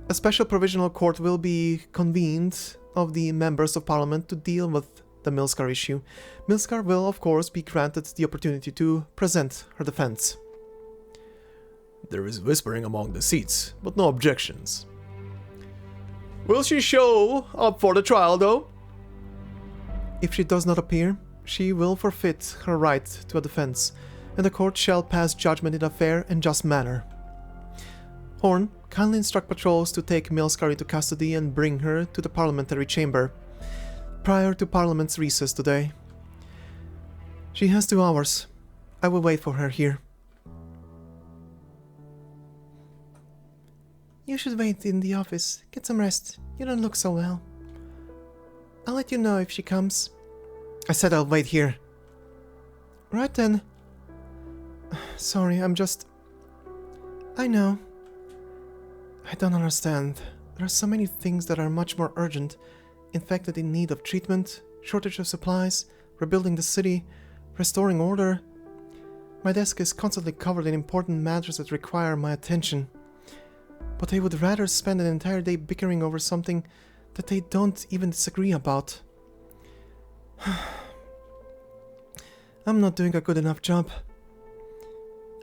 A special provisional court will be convened of the members of Parliament to deal with the Milskar issue. Milskar will, of course, be granted the opportunity to present her defense. There is whispering among the seats, but no objections. Will she show up for the trial, though? If she does not appear, she will forfeit her right to a defense, and the court shall pass judgment in a fair and just manner. Horn, kindly instruct patrols to take Milskar into custody and bring her to the parliamentary chamber, prior to Parliament's recess today. She has 2 hours. I will wait for her here. You should wait in the office. Get some rest. You don't look so well. I'll let you know if she comes. I said I'll wait here. Right then. Sorry, I know. I don't understand. There are so many things that are much more urgent. Infected in need of treatment, shortage of supplies, rebuilding the city, restoring order. My desk is constantly covered in important matters that require my attention. But I would rather spend an entire day bickering over something that they don't even disagree about. I'm not doing a good enough job.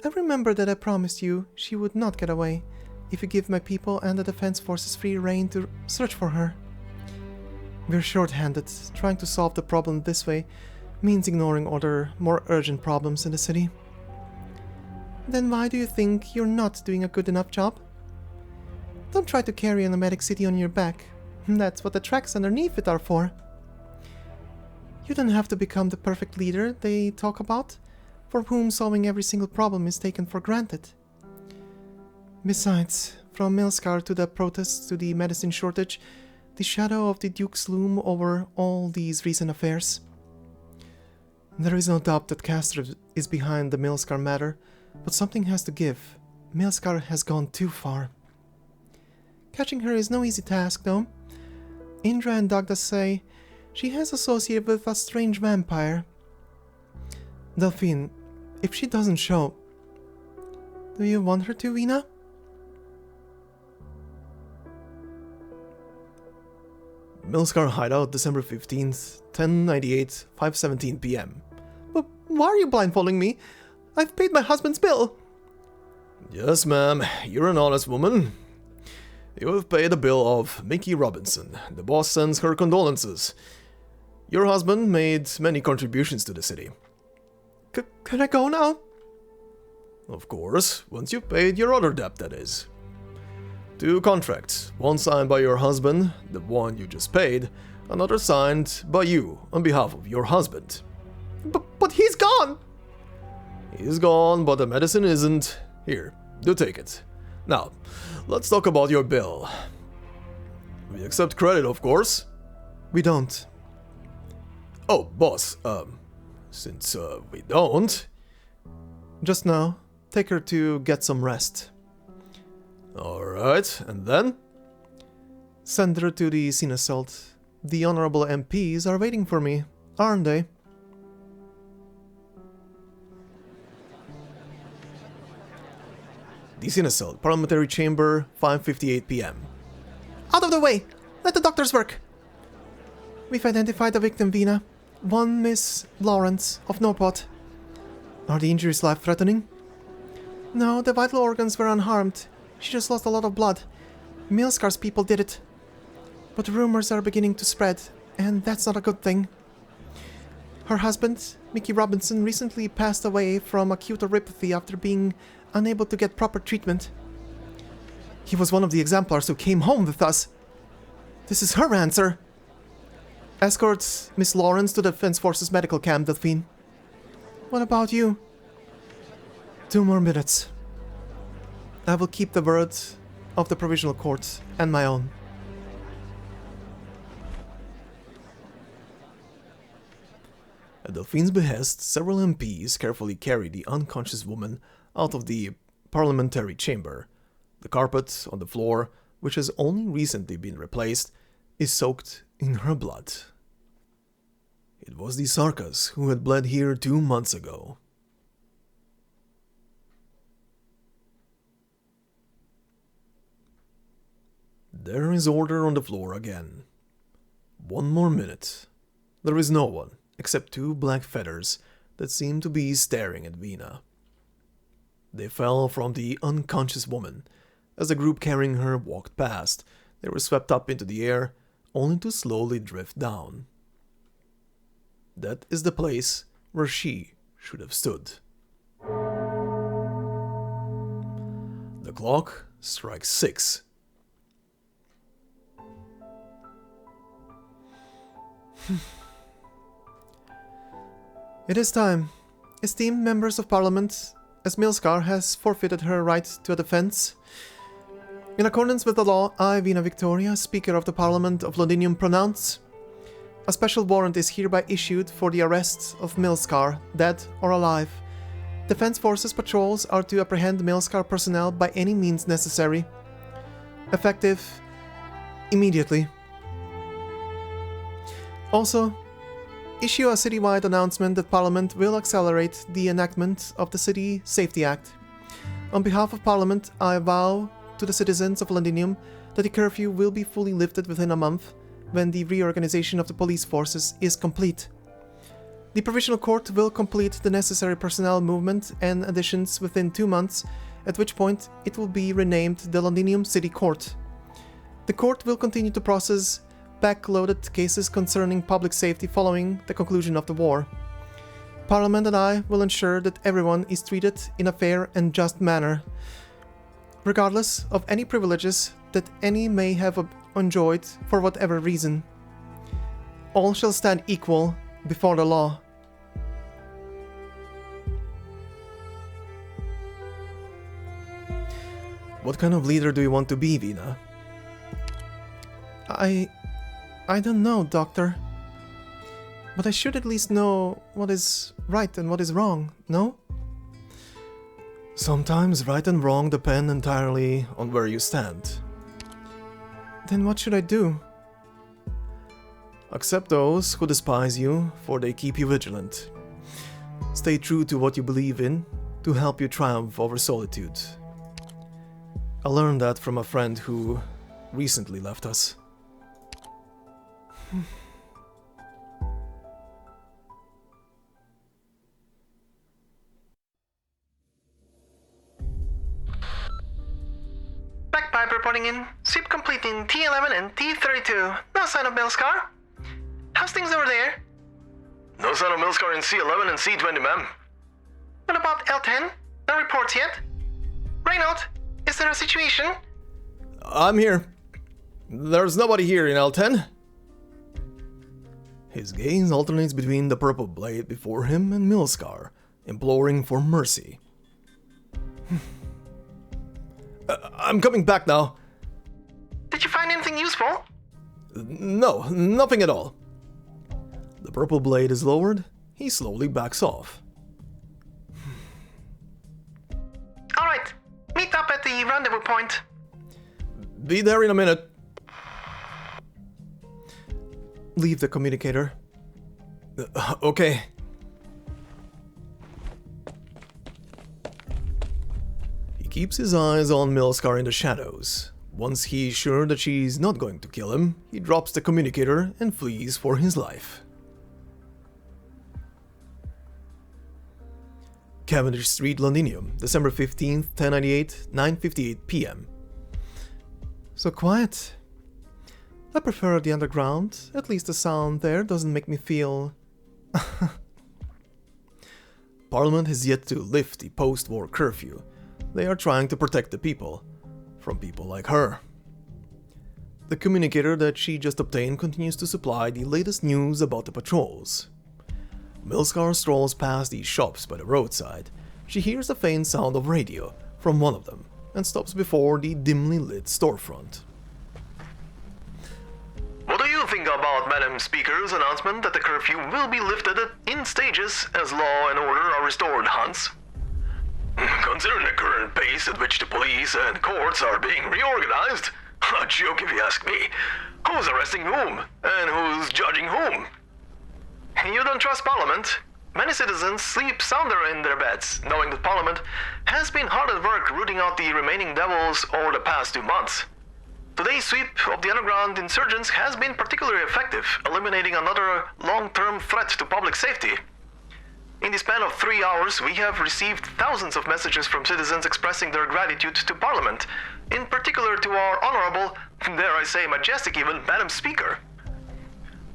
I remember that I promised you she would not get away if you give my people and the defense forces free rein to search for her. We're short-handed. Trying to solve the problem this way means ignoring other, more urgent problems in the city. Then why do you think you're not doing a good enough job? Don't try to carry a nomadic city on your back. That's what the tracks underneath it are for. You don't have to become the perfect leader they talk about, for whom solving every single problem is taken for granted. Besides, from Milskar to the protests to the medicine shortage, the shadow of the Dukes loom over all these recent affairs. There is no doubt that Castor is behind the Milskar matter, but something has to give. Milskar has gone too far. Catching her is no easy task, though. Indra and Dagda say she has associated with a strange vampire. Delphine, if she doesn't show... Do you want her to, Vina? Milskar Hideout, December 15th, 10:98, 5:17 p.m. But why are you blindfolding me? I've paid my husband's bill. Yes, ma'am, you're an honest woman. You have paid the bill of Mickey Robinson. The boss sends her condolences. Your husband made many contributions to the city. Can I go now? Of course, once you've paid your other debt, that is. 2 contracts, one signed by your husband, the one you just paid, another signed by you on behalf of your husband. But he's gone! He's gone, but the medicine isn't. Here, do take it. Now, let's talk about your bill. We accept credit, of course. We don't. Oh, boss, since we don't... Just now, take her to get some rest. Alright, and then? Send her to the scene assault. The honorable MPs are waiting for me, aren't they? The scene assault, Parliamentary Chamber, 5:58 p.m. Out of the way! Let the doctors work! We've identified the victim, Vina. One Miss Lawrence of Nopot. Are the injuries life-threatening? No, the vital organs were unharmed. She just lost a lot of blood. Milskar's people did it. But rumors are beginning to spread, and that's not a good thing. Her husband, Mickey Robinson, recently passed away from acute oropathy after being unable to get proper treatment. He was one of the exemplars who came home with us. This is her answer. Escort Miss Lawrence to the Defense Forces medical camp, Delphine. What about you? 2 more minutes. I will keep the word of the Provisional Court and my own. At Delphine's behest, several MPs carefully carry the unconscious woman out of the parliamentary chamber. The carpet on the floor, which has only recently been replaced, is soaked in her blood. It was the Sarkaz who had bled here 2 months ago. There is order on the floor again. 1 more minute. There is no one, except 2 black feathers that seem to be staring at Vina. They fell from the unconscious woman. As the group carrying her walked past, they were swept up into the air, only to slowly drift down. That is the place where she should have stood. The clock strikes 6. It is time. Esteemed members of Parliament, as Milskar has forfeited her right to a defense. In accordance with the law, I, Vina Victoria, Speaker of the Parliament of Londinium, pronounce: a special warrant is hereby issued for the arrest of Milskar, dead or alive. Defense Forces patrols are to apprehend Milskar personnel by any means necessary. Effective immediately. Also, issue a citywide announcement that Parliament will accelerate the enactment of the City Safety Act. On behalf of Parliament, I vow to the citizens of Londinium that the curfew will be fully lifted within a month, when the reorganization of the police forces is complete. The Provisional Court will complete the necessary personnel movement and additions within 2 months, at which point it will be renamed the Londinium City Court. The court will continue to process backloaded cases concerning public safety following the conclusion of the war. Parliament and I will ensure that everyone is treated in a fair and just manner, regardless of any privileges that any may have enjoyed for whatever reason. All shall stand equal before the law. What kind of leader do you want to be, Vina? I don't know, Doctor. But I should at least know what is right and what is wrong, no? Sometimes right and wrong depend entirely on where you stand. Then what should I do? Accept those who despise you, for they keep you vigilant. Stay true to what you believe in, to help you triumph over solitude. I learned that from a friend who recently left us. Bagpipe reporting in. Sweep complete in T11 and T32. No sign of Milskar. How's things over there? No sign of Milskar in C11 and C20, ma'am. What about L10? No reports yet? Reynold, is there a situation? I'm here. There's nobody here in L10. His gaze alternates between the purple blade before him and Milskar, imploring for mercy. I'm coming back now. Did you find anything useful? No, nothing at all. The purple blade is lowered. He slowly backs off. Alright, meet up at the rendezvous point. Be there in a minute. Leave the communicator. Okay. He keeps his eyes on Milskar in the shadows. Once he's sure that she's not going to kill him, he drops the communicator and flees for his life. Cavendish Street, Londinium, December 15th, 1098, 9:58 p.m. So quiet. I prefer the underground. At least the sound there doesn't make me feel... Parliament has yet to lift the post-war curfew. They are trying to protect the people from people like her. The communicator that she just obtained continues to supply the latest news about the patrols. Milskar strolls past the shops by the roadside. She hears a faint sound of radio from one of them and stops before the dimly lit storefront. What do you think about Madam Speaker's announcement that the curfew will be lifted in stages as law and order are restored, Hans? Considering the current pace at which the police and courts are being reorganized, a joke if you ask me. Who's arresting whom, and who's judging whom? You don't trust Parliament? Many citizens sleep sounder in their beds, knowing that Parliament has been hard at work rooting out the remaining devils over the past 2 months. Today's sweep of the underground insurgents has been particularly effective, eliminating another long-term threat to public safety. In the span of 3 hours, we have received thousands of messages from citizens expressing their gratitude to Parliament, in particular to our honorable, dare I say majestic even, Madam Speaker.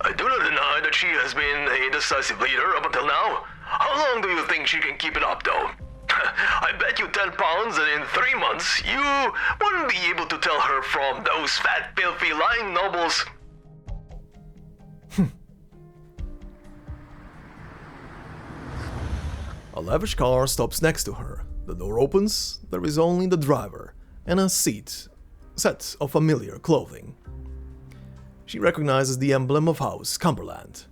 I do not deny that she has been a decisive leader up until now. How long do you think she can keep it up, though? I bet you 10 pounds that in 3 months, you wouldn't be able to tell her from those fat, filthy lying nobles. A lavish car stops next to her. The door opens, there is only the driver, and a set of familiar clothing. She recognizes the emblem of House Cumberland.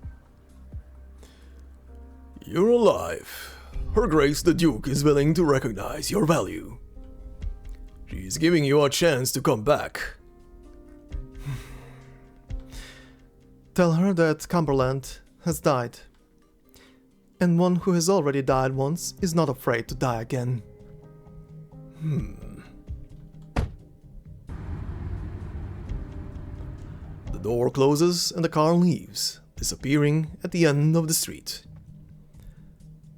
You're alive. Her Grace the Duke is willing to recognize your value. She's giving you a chance to come back. Tell her that Cumberland has died. And one who has already died once is not afraid to die again. The door closes and the car leaves, disappearing at the end of the street.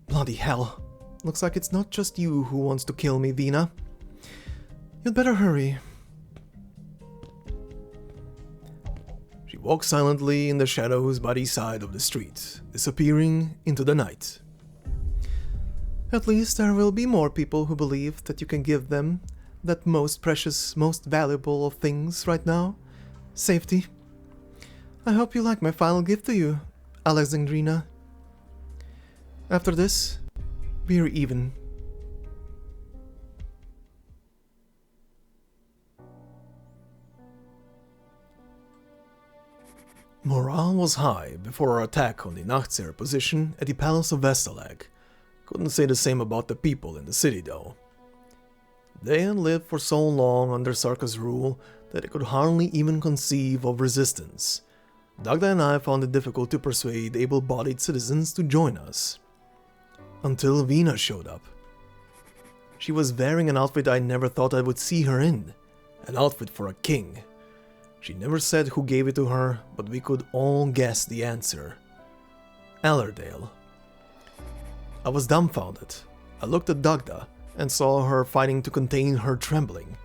Bloody hell. Looks like it's not just you who wants to kill me, Vina. You'd better hurry. She walks silently in the shadows by the side of the street, disappearing into the night. At least there will be more people who believe that you can give them that most precious, most valuable of things right now. Safety. I hope you like my final gift to you, Alexandrina. After this, we're even. Morale was high before our attack on the Nachtseer position at the Palace of Vestalag. Couldn't say the same about the people in the city though. They had lived for so long under Sarkaz rule that they could hardly even conceive of resistance. Dagda and I found it difficult to persuade able-bodied citizens to join us. Until Vina showed up. She was wearing an outfit I never thought I would see her in. An outfit for a king. She never said who gave it to her, but we could all guess the answer. Allerdale. I was dumbfounded. I looked at Dagda and saw her fighting to contain her trembling.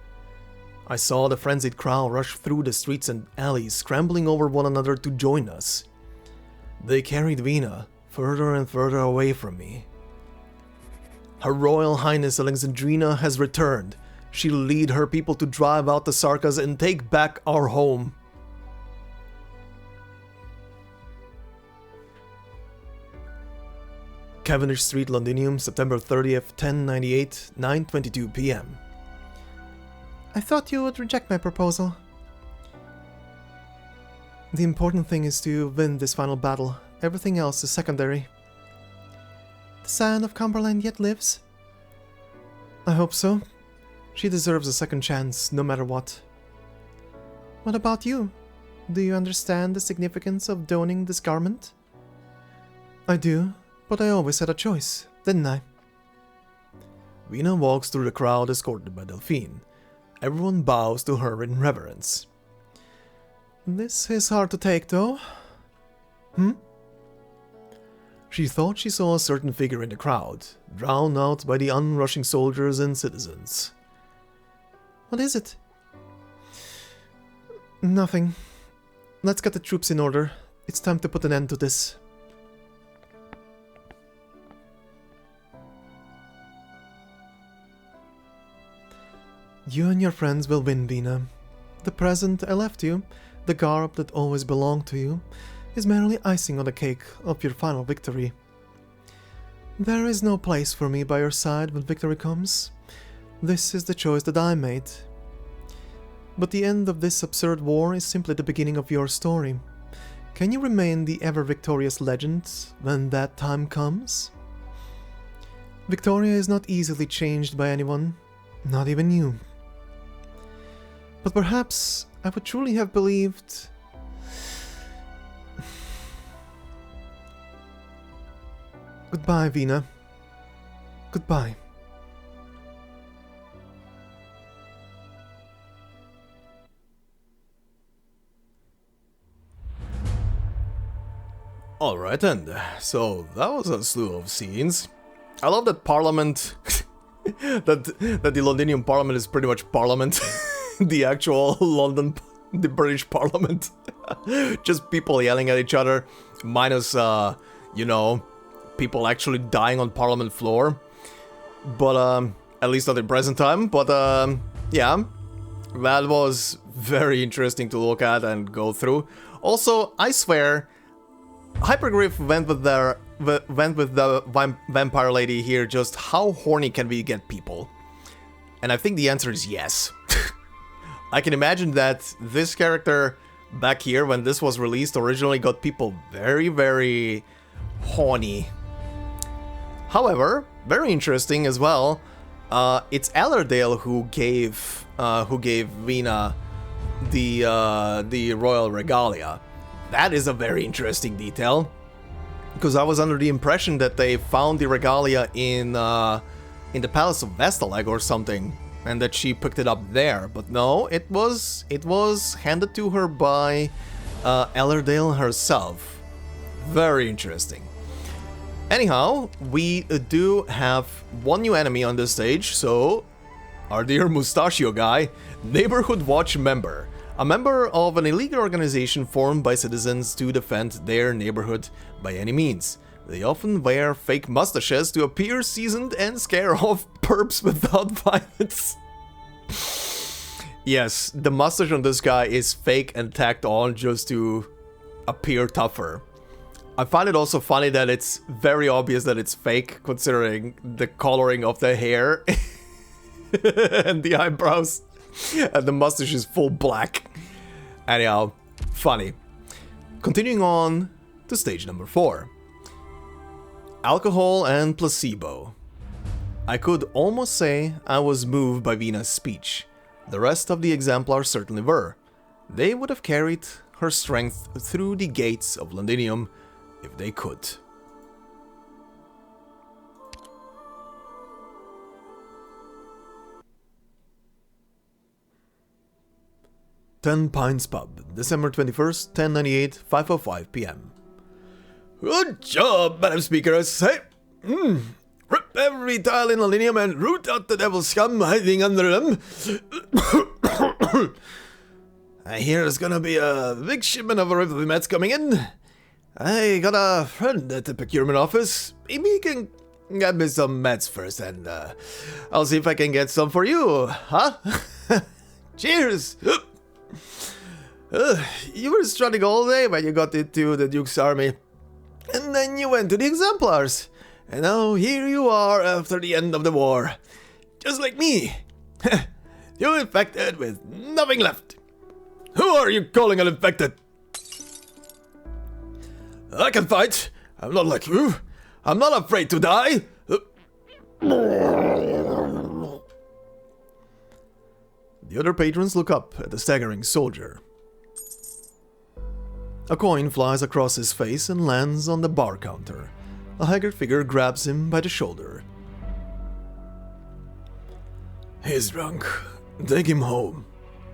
I saw the frenzied crowd rush through the streets and alleys, scrambling over one another to join us. They carried Vina further and further away from me. Her Royal Highness Alexandrina has returned. She'll lead her people to drive out the Sarkaz and take back our home. Cavendish Street, Londinium, September 30th, 1098, 9:22 p.m. I thought you would reject my proposal. The important thing is to win this final battle. Everything else is secondary. The Scion of Cumberland yet lives? I hope so. She deserves a second chance, no matter what. What about you? Do you understand the significance of donning this garment? I do, but I always had a choice, didn't I? Vina walks through the crowd escorted by Delphine. Everyone bows to her in reverence. This is hard to take, though. She thought she saw a certain figure in the crowd, drowned out by the onrushing soldiers and citizens. What is it? Nothing. Let's get the troops in order. It's time to put an end to this. You and your friends will win, Vina. The present I left you, the garb that always belonged to you, is merely icing on the cake of your final victory. There is no place for me by your side when victory comes. This is the choice that I made. But the end of this absurd war is simply the beginning of your story. Can you remain the ever-victorious legend when that time comes? Victoria is not easily changed by anyone, not even you. But perhaps I would truly have believed... Goodbye, Vina. Goodbye. Alright then, so that was a slew of scenes. I love that Parliament, that the Londinium Parliament is pretty much Parliament, the actual London, the British Parliament. Just people yelling at each other, minus, you know, people actually dying on Parliament floor. But, at least not in present time. But, yeah, that was very interesting to look at and go through. Also, I swear, Hypergriff went with the vampire lady here. Just how horny can we get people? And I think the answer is yes. I can imagine that this character back here, when this was released, originally got people very, very horny. However, very interesting as well. It's Allerdale who gave Vina the royal regalia. That is a very interesting detail, because I was under the impression that they found the regalia in the Palace of Vestalag or something, and that she picked it up there. But no, it was handed to her by Allerdale herself. Very interesting. Anyhow, we do have one new enemy on this stage, so our dear Mustachio guy, Neighborhood Watch member. A member of an illegal organization formed by citizens to defend their neighborhood by any means. They often wear fake mustaches to appear seasoned and scare off perps without violence. Yes, the mustache on this guy is fake and tacked on just to appear tougher. I find it also funny that it's very obvious that it's fake, considering the coloring of the hair and the eyebrows, and the mustache is full black. Anyhow, funny. Continuing on to stage number 4. Alcohol and placebo. I could almost say I was moved by Vina's speech. The rest of the exemplars certainly were. They would have carried her strength through the gates of Londinium if they could. Ten Pines Pub, December 21st, 1098, 5:05 p.m. Good job, Madam Speaker, I say. Rip every tile in Londinium and root out the devil's scum hiding under them. I hear there's gonna be a big shipment of arrival meds coming in. I got a friend at the procurement office. Maybe he can get me some meds first, and I'll see if I can get some for you, huh? Cheers! You were strutting all day when you got into the Duke's army. And then you went to the exemplars. And now here you are after the end of the war. Just like me. You're infected with nothing left. Who are you calling an infected? I can fight. I'm not like you. I'm not afraid to die. The other patrons look up at the staggering soldier. A coin flies across his face and lands on the bar counter. A haggard figure grabs him by the shoulder. He's drunk. Take him home.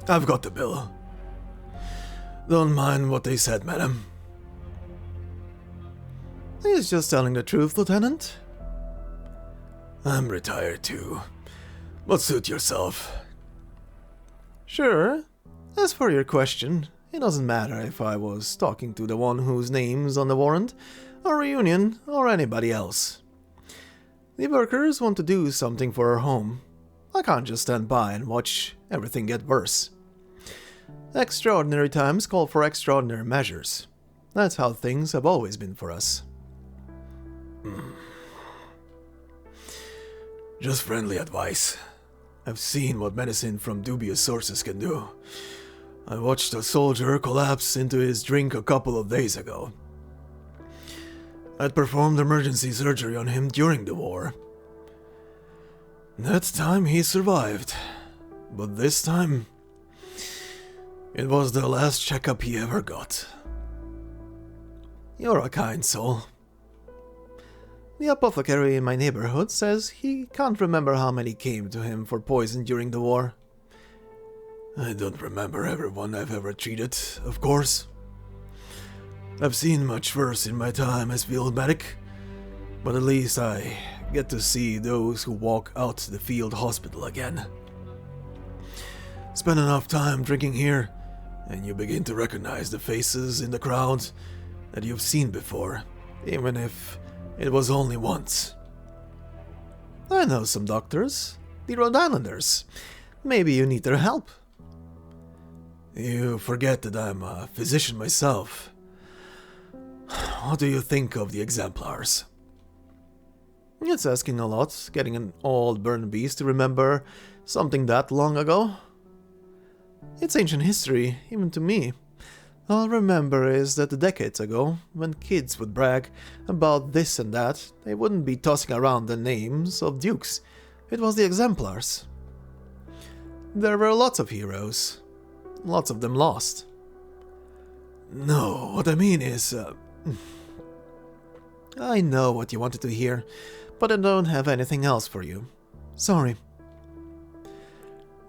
I've got the bill. Don't mind what they said, madam. He's just telling the truth, Lieutenant. I'm retired too. But suit yourself. Sure. As for your question, it doesn't matter if I was talking to the one whose name's on the warrant, or Reunion, or anybody else. The workers want to do something for our home. I can't just stand by and watch everything get worse. Extraordinary times call for extraordinary measures. That's how things have always been for us. Just friendly advice. I've seen what medicine from dubious sources can do. I watched a soldier collapse into his drink a couple of days ago. I'd performed emergency surgery on him during the war. That time he survived, but this time it was the last checkup he ever got. You're a kind soul. The apothecary in my neighborhood says he can't remember how many came to him for poison during the war. I don't remember everyone I've ever treated, of course. I've seen much worse in my time as field medic, but at least I get to see those who walk out the field hospital again. Spend enough time drinking here, and you begin to recognize the faces in the crowd that you've seen before, even if it was only once. I know some doctors, the Rhode Islanders. Maybe you need their help. You forget that I'm a physician myself. What do you think of the exemplars? It's asking a lot, getting an old burned beast to remember something that long ago. It's ancient history, even to me. All I remember is that decades ago, when kids would brag about this and that, they wouldn't be tossing around the names of dukes. It was the exemplars. There were lots of heroes. Lots of them lost. No, what I mean is... I know what you wanted to hear, but I don't have anything else for you. Sorry.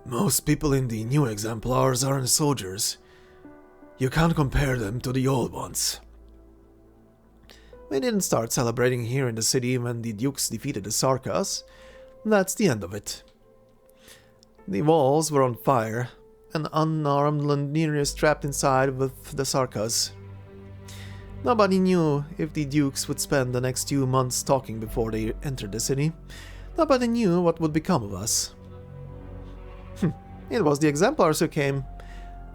Most people in the new exemplars aren't soldiers. You can't compare them to the old ones. We didn't start celebrating here in the city when the dukes defeated the Sarkaz. That's the end of it. The walls were on fire, and unarmed Londoners trapped inside with the Sarkaz. Nobody knew if the dukes would spend the next 2 months talking before they entered the city. Nobody knew what would become of us. It was the exemplars who came.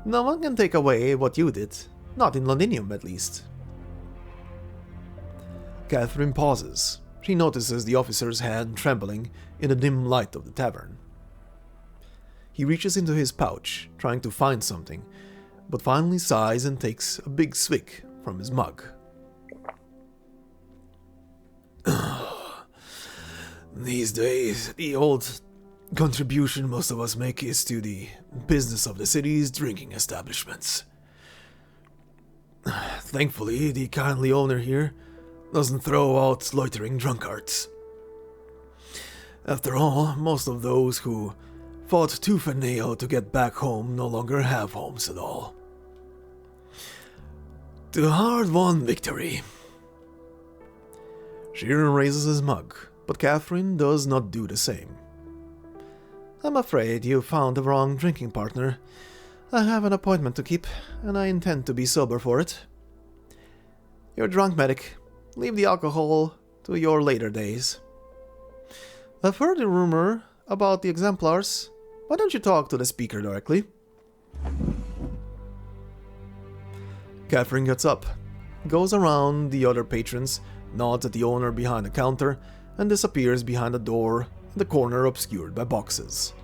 No one can take away what you did. Not in Londinium, at least. Catherine pauses. She notices the officer's hand trembling in the dim light of the tavern. He reaches into his pouch, trying to find something, but finally sighs and takes a big swig from his mug. These days, the old contribution most of us make is to the business of the city's drinking establishments. Thankfully, the kindly owner here doesn't throw out loitering drunkards. After all, most of those who fought tooth and nail to get back home no longer have homes at all. To hard-won victory. Sheeran raises his mug, but Catherine does not do the same. I'm afraid you found the wrong drinking partner. I have an appointment to keep, and I intend to be sober for it. You're drunk, medic. Leave the alcohol to your later days. I've heard a rumor about the exemplars. Why don't you talk to the speaker directly? Catherine gets up, goes around the other patrons, nods at the owner behind the counter, and disappears behind a door in the corner obscured by boxes.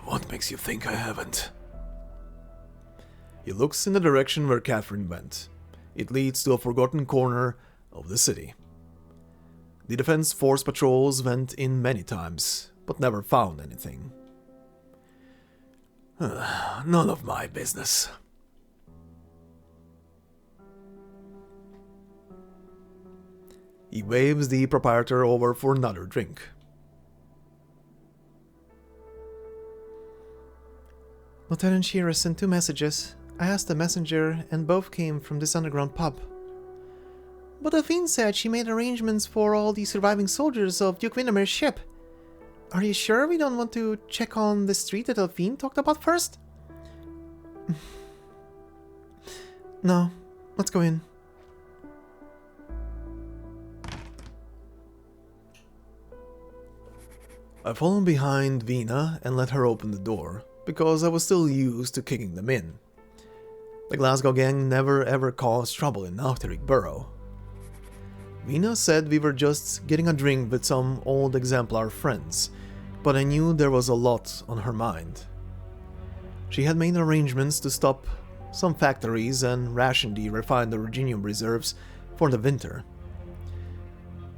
What makes you think I haven't? He looks in the direction where Catherine went. It leads to a forgotten corner of the city. The Defense Force patrols went in many times, but never found anything. None of my business. He waves the proprietor over for another drink. Lieutenant Shearer sent 2 messages. I asked the messenger, and both came from this underground pub. But Delphine said she made arrangements for all the surviving soldiers of Duke Windermere's ship. Are you sure we don't want to check on the street that Delphine talked about first? No, let's go in. I followed behind Vina and let her open the door, because I was still used to kicking them in. The Glasgow gang never ever caused trouble in Outeric Borough. Vina said we were just getting a drink with some old exemplar friends, but I knew there was a lot on her mind. She had made arrangements to stop some factories and ration the refined Originium reserves for the winter.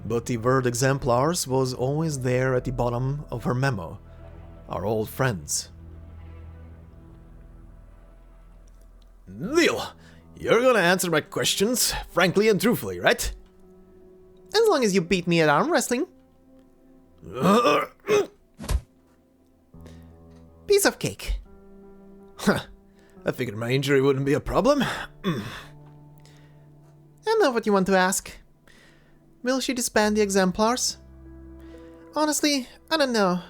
But the word exemplars was always there at the bottom of her memo. Our old friends. Neil, you're gonna answer my questions frankly and truthfully, right? As long as you beat me at arm wrestling. Piece of cake. I figured my injury wouldn't be a problem. I know what you want to ask. Will she disband the exemplars? Honestly, I don't know.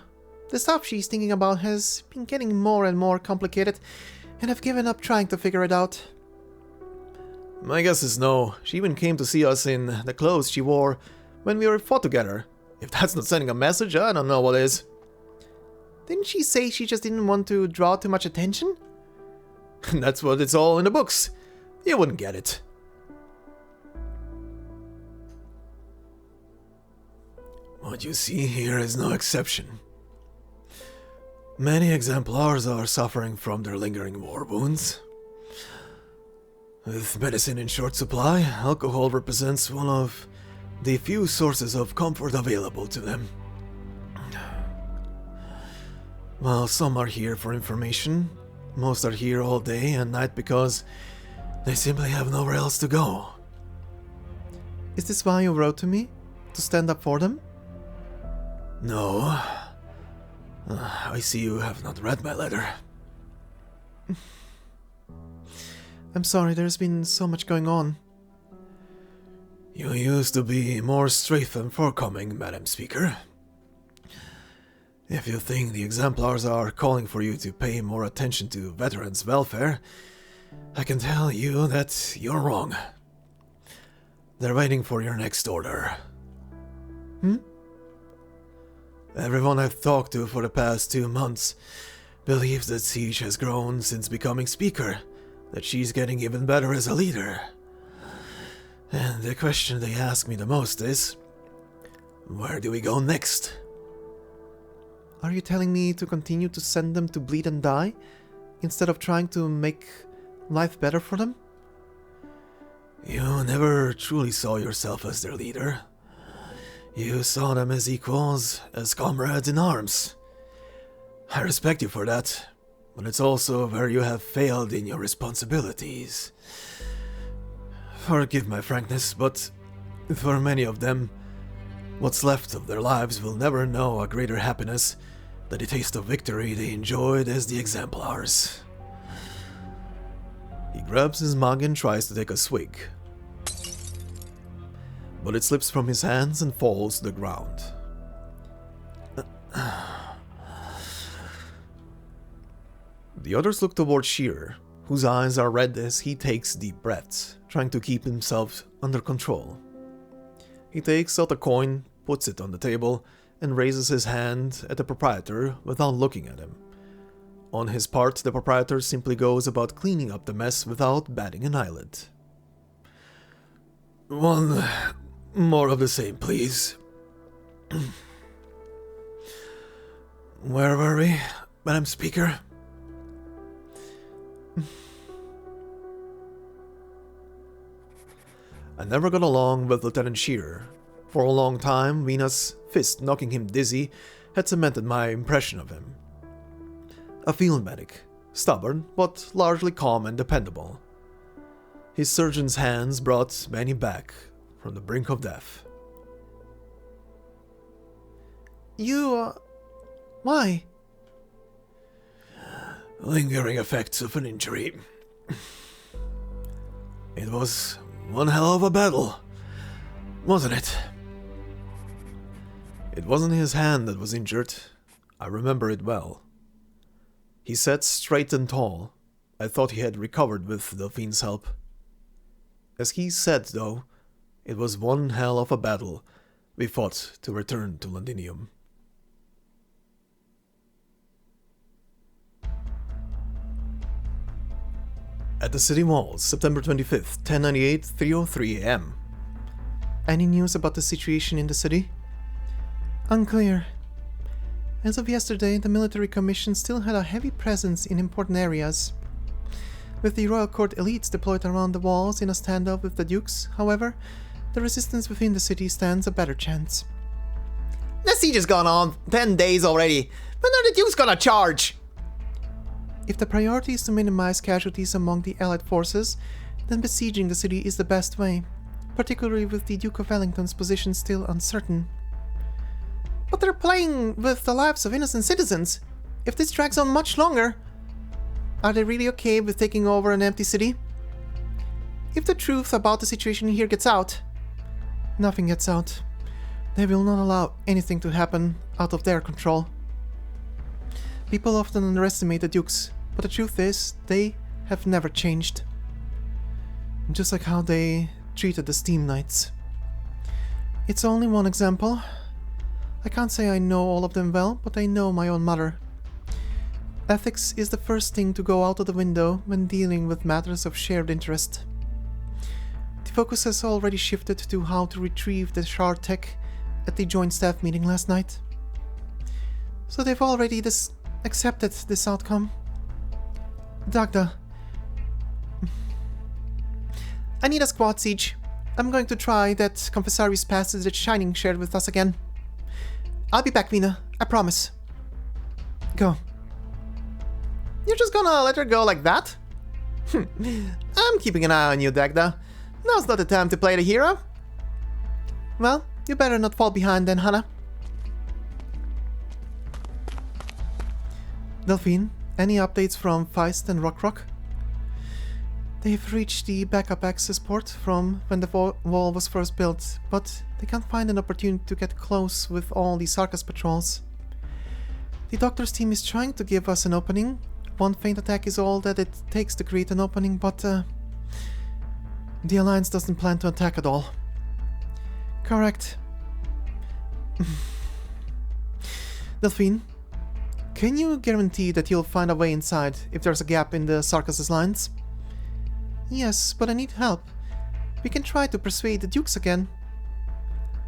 The stuff she's thinking about has been getting more and more complicated, and I've given up trying to figure it out. My guess is no. She even came to see us in the clothes she wore when we fought together. If that's not sending a message, I don't know what is. Didn't she say she just didn't want to draw too much attention? That's what it's all in the books. You wouldn't get it. What you see here is no exception. Many exemplars are suffering from their lingering war wounds. With medicine in short supply, alcohol represents one of the few sources of comfort available to them. While some are here for information, most are here all day and night because they simply have nowhere else to go. Is this why you wrote to me? To stand up for them? No. I see you have not read my letter. I'm sorry, there's been so much going on. You used to be more straight and forthcoming, Madam Speaker. If you think the exemplars are calling for you to pay more attention to veterans' welfare, I can tell you that you're wrong. They're waiting for your next order. Everyone I've talked to for the past 2 months believes that Siege has grown since becoming Speaker, that she's getting even better as a leader. And the question they ask me the most is, where do we go next? Are you telling me to continue to send them to bleed and die, instead of trying to make life better for them? You never truly saw yourself as their leader. You saw them as equals, as comrades in arms. I respect you for that, but it's also where you have failed in your responsibilities. Forgive my frankness, but for many of them, what's left of their lives will never know a greater happiness than the taste of victory they enjoyed as the exemplars. He grabs his mug and tries to take a swig, but it slips from his hands and falls to the ground. The others look toward Shearer, whose eyes are red as he takes deep breaths, trying to keep himself under control. He takes out a coin, puts it on the table, and raises his hand at the proprietor without looking at him. On his part, the proprietor simply goes about cleaning up the mess without batting an eyelid. One more of the same, please. Where were we, Madam Speaker? I never got along with Lieutenant Shearer. For a long time, Vina's fist knocking him dizzy had cemented my impression of him. A field medic, stubborn but largely calm and dependable. His surgeon's hands brought many back from the brink of death. Why? Lingering effects of an injury. It was one hell of a battle, wasn't it? It wasn't his hand that was injured. I remember it well. He sat straight and tall. I thought he had recovered with Delphine's help. As he said, though, it was one hell of a battle we fought to return to Londinium. At the city walls, September 25th, 1098, 3:03 AM. Any news about the situation in the city? Unclear. As of yesterday, the military commission still had a heavy presence in important areas. With the royal court elites deployed around the walls in a standoff with the dukes, however, the resistance within the city stands a better chance. The siege has gone on 10 days already. When are the dukes gonna charge? If the priority is to minimize casualties among the allied forces, then besieging the city is the best way, particularly with the Duke of Wellington's position still uncertain. But they're playing with the lives of innocent citizens. If this drags on much longer... Are they really okay with taking over an empty city? If the truth about the situation here gets out... Nothing gets out. They will not allow anything to happen out of their control. People often underestimate the Dukes, but the truth is, they have never changed. Just like how they treated the Steam Knights. It's only one example. I can't say I know all of them well, but I know my own mother. Ethics is the first thing to go out of the window when dealing with matters of shared interest. The focus has already shifted to how to retrieve the shard tech at the joint staff meeting last night. So they've already accepted this outcome. Dagda. I need a squad siege. I'm going to try that Confessarius passes the Shining shared with us again. I'll be back, Vina. I promise. Go. You're just gonna let her go like that? I'm keeping an eye on you, Dagda. Now's not the time to play the hero. Well, you better not fall behind then, Hannah. Delphine, any updates from Feist and Rock? They've reached the backup access port from when the wall was first built, but they can't find an opportunity to get close with all the Sarkaz patrols. The doctor's team is trying to give us an opening. One feint attack is all that it takes to create an opening, but the Alliance doesn't plan to attack at all. Correct. Delphine, can you guarantee that you'll find a way inside if there's a gap in the Sarkaz' lines? Yes, but I need help. We can try to persuade the Dukes again.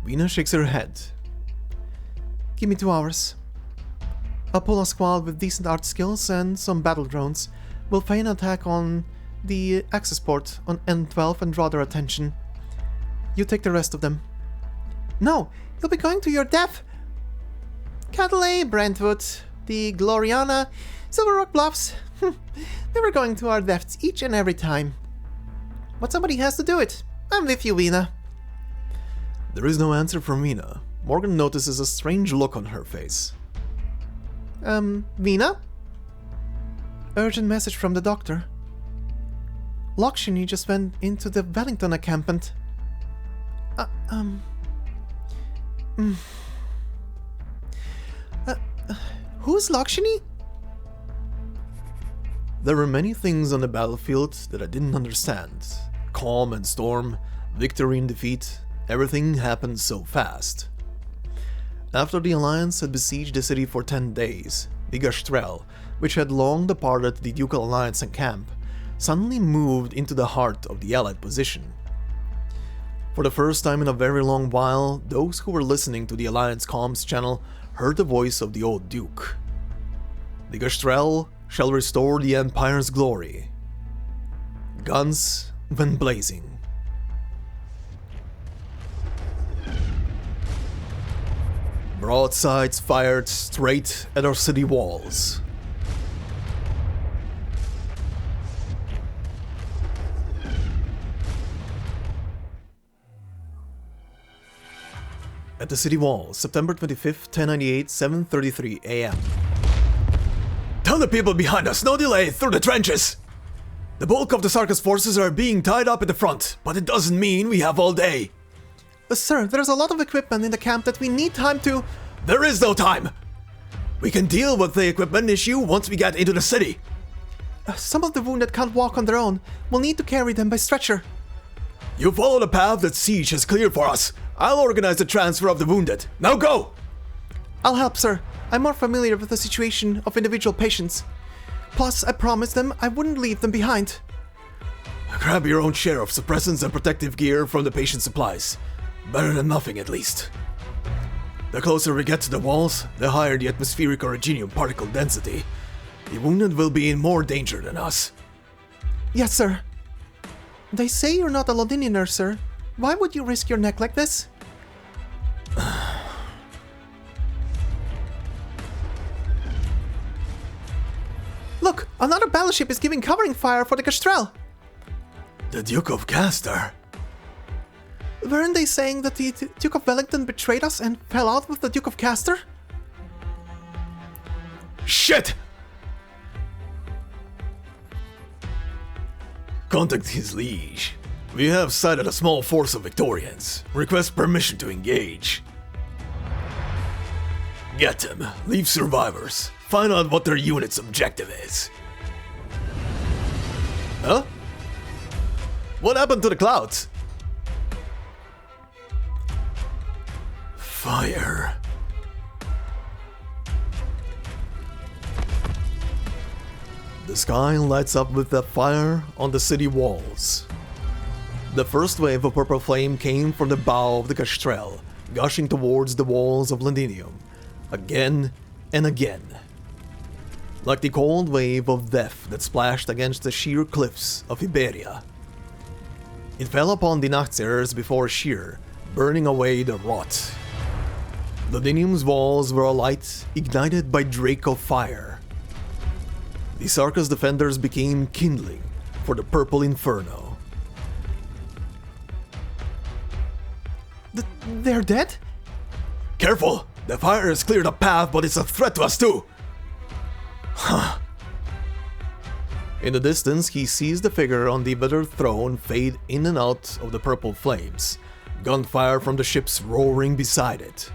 Vina shakes her head. Give me 2 hours. I'll pull a squad with decent art skills and some battle drones. We'll feign an attack on the access port on N12 and draw their attention. You take the rest of them. No, you'll be going to your death. Catalay, Brentwood, the Gloriana, Silver Rock Bluffs. We were going to our deaths each and every time. But somebody has to do it. I'm with you, Vina. There is no answer from Vina. Morgan notices a strange look on her face. Vina? Urgent message from the doctor. Lakshmi just went into the Wellington encampment. Who's Lakshmi? There were many things on the battlefield that I didn't understand. Calm and storm, victory and defeat, everything happened so fast. After the Alliance had besieged the city for 10 days, the Gastrel, which had long departed the Ducal Alliance and camp, suddenly moved into the heart of the Allied position. For the first time in a very long while, those who were listening to the Alliance comms channel heard the voice of the old Duke. The Gastrel shall restore the Empire's glory. Guns went blazing. Broadsides fired straight at our city walls. At the city walls, September 25th, 1098, 7:33 AM. Tell the people behind us, no delay, through the trenches! The bulk of the Sarkaz forces are being tied up at the front, but it doesn't mean we have all day. Sir, there's a lot of equipment in the camp that we need time to... There is no time! We can deal with the equipment issue once we get into the city. Some of the wounded can't walk on their own. We'll need to carry them by stretcher. You follow the path that Siege has cleared for us. I'll organize the transfer of the wounded. Now go! I'll help, sir. I'm more familiar with the situation of individual patients. Plus, I promised them I wouldn't leave them behind. Grab your own share of suppressants and protective gear from the patient supplies. Better than nothing, at least. The closer we get to the walls, the higher the atmospheric originium particle density. The wounded will be in more danger than us. Yes, sir. They say you're not a Londinianer, sir. Why would you risk your neck like this? Look, another battleship is giving covering fire for the Gastrel. The Duke of Castor. Weren't they saying that the Duke of Wellington betrayed us and fell out with the Duke of Castor? Shit! Contact his liege. We have sighted a small force of Victorians. Request permission to engage. Get them. Leave survivors. Find out what their unit's objective is. Huh? What happened to the clouds? Fire. The sky lights up with the fire on the city walls. The first wave of purple flame came from the bow of the Castrel, gushing towards the walls of Londinium, again and again. Like the cold wave of death that splashed against the sheer cliffs of Iberia. It fell upon the Nachtseers before sheer, burning away the rot. Londinium's walls were alight, ignited by Draco fire. The Sarkaz defenders became kindling for the purple inferno. They're dead? Careful! The fire has cleared a path, but it's a threat to us too! Huh. In the distance, he sees the figure on the withered throne fade in and out of the purple flames, gunfire from the ships roaring beside it.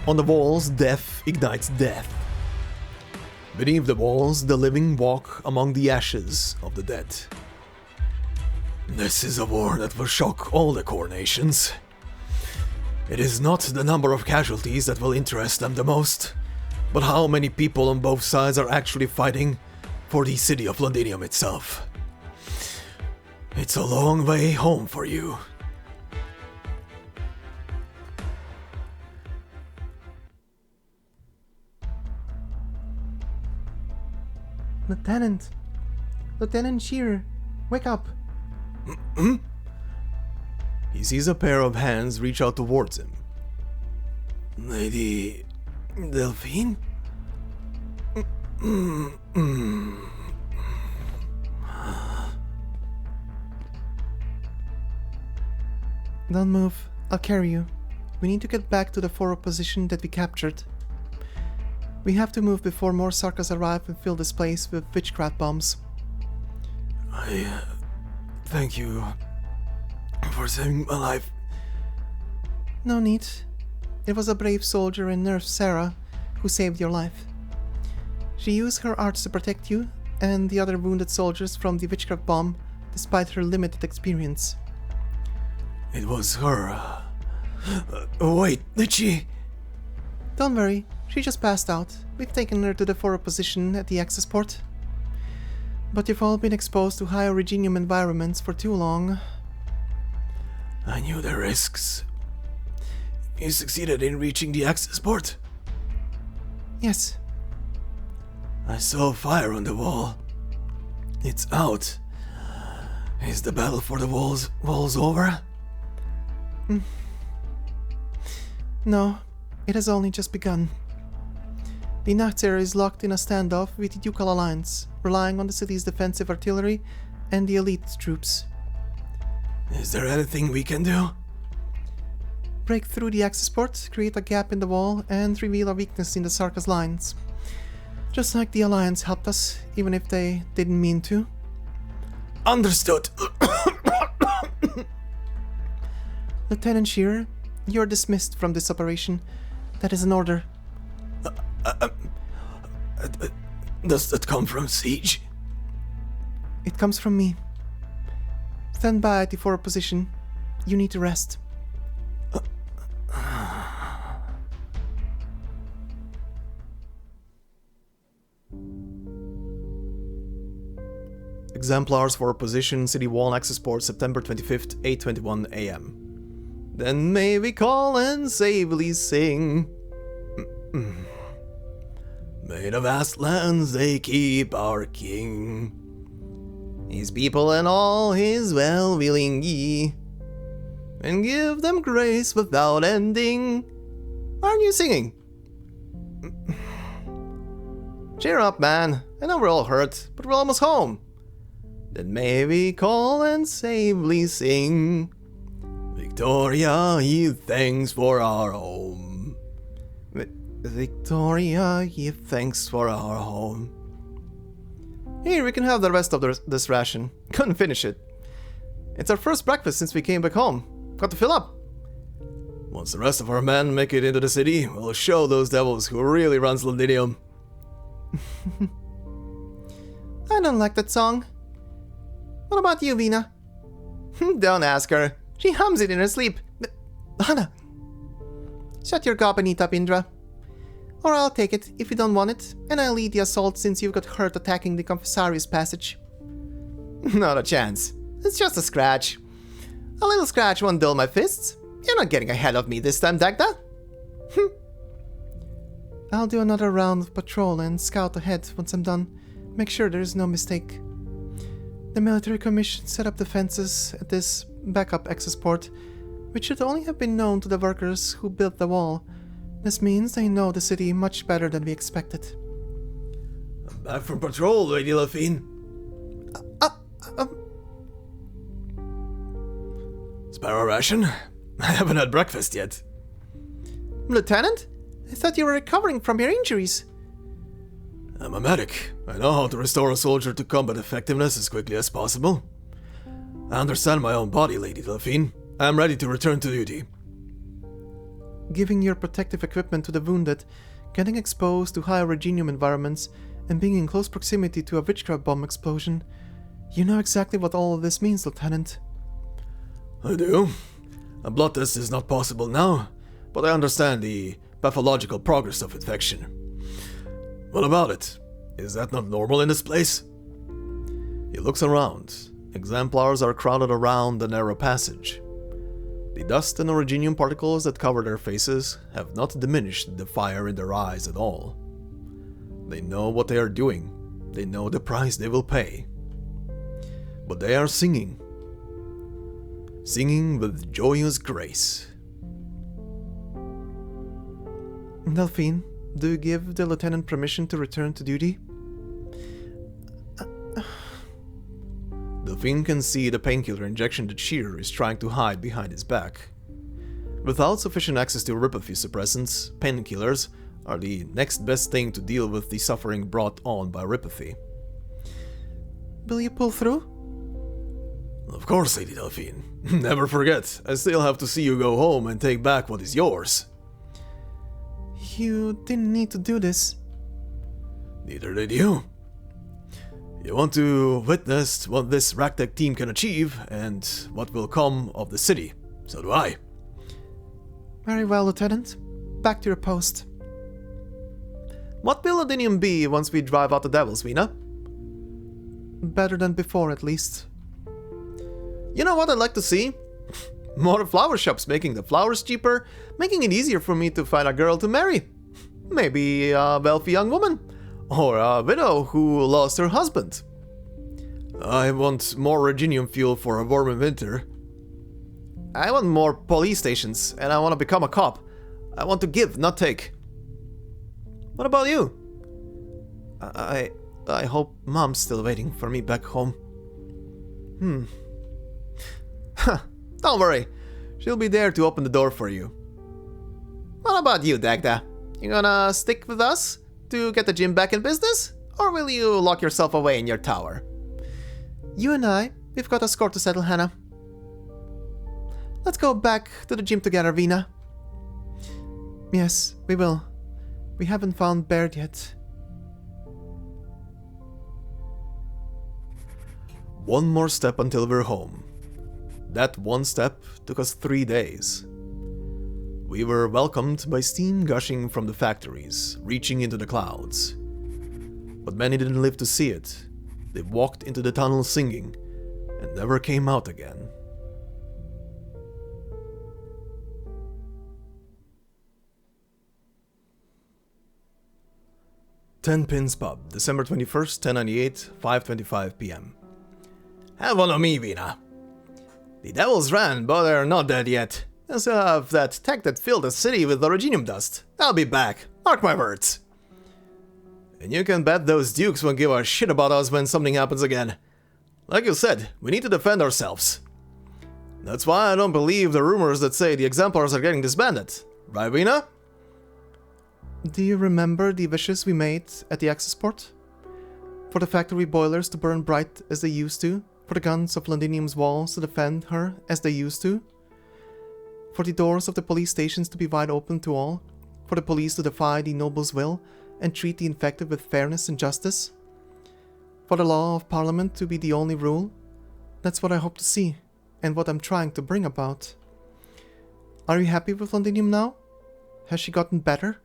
On the walls, death ignites death. Beneath the walls, the living walk among the ashes of the dead. This is a war that will shock all the core nations. It is not the number of casualties that will interest them the most, but how many people on both sides are actually fighting for the city of Londinium itself. It's a long way home for you. Lieutenant! Lieutenant Shearer, wake up! He sees a pair of hands reach out towards him. Lady Delphine? Don't move. I'll carry you. We need to get back to the forward position that we captured. We have to move before more Sarkaz arrive and fill this place with witchcraft bombs. I thank you for saving my life. No need. It was a brave soldier and nurse Sarah who saved your life. She used her arts to protect you and the other wounded soldiers from the witchcraft bomb despite her limited experience. It was her. Wait, did she? Don't worry, she just passed out. We've taken her to the forward position at the access port. But you've all been exposed to high originium environments for too long. I knew the risks. You succeeded in reaching the access port? Yes. I saw fire on the wall. It's out. Is the battle for the walls over? No, it has only just begun. The Nachtseer is locked in a standoff with the Ducal Alliance, relying on the city's defensive artillery and the elite troops. Is there anything we can do? Break through the access port, create a gap in the wall, and reveal a weakness in the Sarkaz lines. Just like the Alliance helped us, even if they didn't mean to. Understood. Lieutenant Shearer, you're dismissed from this operation. That is an order. Does that come from Siege? It comes from me. Stand by at the forward position. You need to rest. Exemplars for position City Wall access port September 25th, 8:21 AM. Then may we call and safely sing. May the vast lands they keep our king, his people and all his well-willing ye, and give them grace without ending. Aren't you singing? Cheer up, man. I know we're all hurt, but we're almost home. Then may we call and safely sing. Victoria, give thanks for our home. Victoria, give thanks for our home. Here, we can have the rest of this ration. Couldn't finish it. It's our first breakfast since we came back home. Got to fill up. Once the rest of our men make it into the city, we'll show those devils who really runs Londinium. I don't like that song. What about you, Vina? Don't ask her. She hums it in her sleep. Hana! Shut your gob and eat up, Indra. Or I'll take it, if you don't want it, and I'll lead the assault since you've got hurt attacking the Confessarius passage. Not a chance. It's just a scratch. A little scratch won't dull my fists. You're not getting ahead of me this time, Dagda. I'll do another round of patrol and scout ahead once I'm done. Make sure there is no mistake. The military commission set up defenses at this backup access port, which should only have been known to the workers who built the wall. This means they know the city much better than we expected. I'm back from patrol, Lady Lafine. Sparrow ration? I haven't had breakfast yet. Lieutenant? I thought you were recovering from your injuries. I'm a medic. I know how to restore a soldier to combat effectiveness as quickly as possible. I understand my own body, Lady Delphine. I am ready to return to duty. Giving your protective equipment to the wounded, getting exposed to high regenium environments, and being in close proximity to a witchcraft bomb explosion. You know exactly what all of this means, Lieutenant. I do. A blood test is not possible now, but I understand the pathological progress of infection. What about it? Is that not normal in this place? He looks around. Exemplars are crowded around the narrow passage. The dust and originium particles that cover their faces have not diminished the fire in their eyes at all. They know what they are doing. They know the price they will pay. But they are singing. Singing with joyous grace. Delphine, do you give the lieutenant permission to return to duty? Delphine can see the painkiller injection that Shear is trying to hide behind his back. Without sufficient access to ripathy suppressants, painkillers are the next best thing to deal with the suffering brought on by ripathy. Will you pull through? Of course, Lady Delphine. Never forget, I still have to see you go home and take back what is yours. You didn't need to do this. Neither did you. You want to witness what this ragtag team can achieve and what will come of the city. So do I. Very well, Lieutenant. Back to your post. What will Londinium be once we drive out the devils, Vina? Better than before, at least. You know what I'd like to see? More flower shops making the flowers cheaper, making it easier for me to find a girl to marry. Maybe a wealthy young woman. Or a widow who lost her husband. I want more reginium fuel for a warm winter. I want more police stations, and I want to become a cop. I want to give, not take. What about you? I hope Mom's still waiting for me back home. Don't worry. She'll be there to open the door for you. What about you, Dagda? You gonna stick with us to get the gym back in business? Or will you lock yourself away in your tower? You and I, we've got a score to settle, Hannah. Let's go back to the gym together, Vina. Yes, we will. We haven't found Baird yet. One more step until we're home. That one step took us 3 days. We were welcomed by steam gushing from the factories, reaching into the clouds. But many didn't live to see it. They walked into the tunnel singing, and never came out again. Ten Pins Pub, December 21st, 1098, 5:25 p.m. Have one of me, Vina. The devils ran, but they're not dead yet. I still have that tech that filled the city with originium dust. I'll be back, mark my words. And you can bet those dukes won't give a shit about us when something happens again. Like you said, we need to defend ourselves. That's why I don't believe the rumors that say the exemplars are getting disbanded. Right, Vina? Do you remember the wishes we made at the access port? For the factory boilers to burn bright as they used to? For the guns of Londinium's walls to defend her as they used to? For the doors of the police stations to be wide open to all? For the police to defy the noble's will and treat the infected with fairness and justice? For the law of Parliament to be the only rule? That's what I hope to see, and what I'm trying to bring about. Are you happy with Londinium now? Has she gotten better?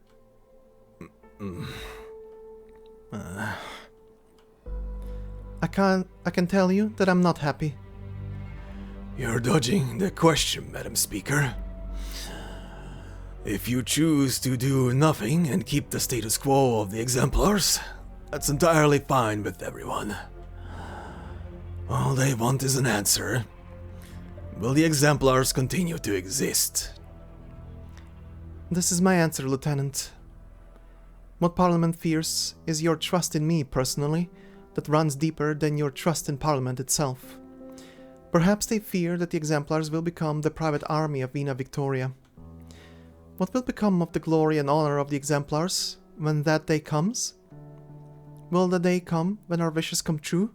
I can tell you that I'm not happy. You're dodging the question, Madam Speaker. If you choose to do nothing and keep the status quo of the exemplars, that's entirely fine with everyone. All they want is an answer. Will the exemplars continue to exist? This is my answer, Lieutenant. What Parliament fears is your trust in me personally, that runs deeper than your trust in Parliament itself. Perhaps they fear that the exemplars will become the private army of Vina Victoria. What will become of the glory and honor of the exemplars when that day comes? Will the day come when our wishes come true?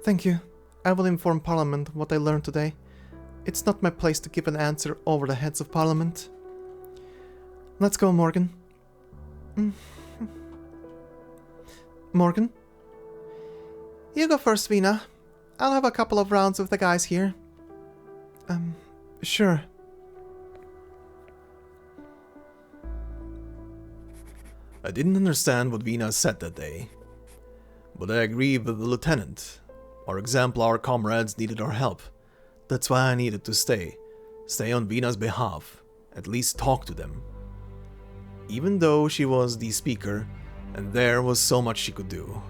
Thank you. I will inform Parliament what I learned today. It's not my place to give an answer over the heads of Parliament. Let's go, Morgan. Morgan? You go first, Vina. I'll have a couple of rounds with the guys here. Sure. I didn't understand what Vina said that day, but I agree with the lieutenant. Our exemplar comrades needed our help. That's why I needed to stay on Vina's behalf, at least talk to them. Even though she was the speaker, and there was so much she could do.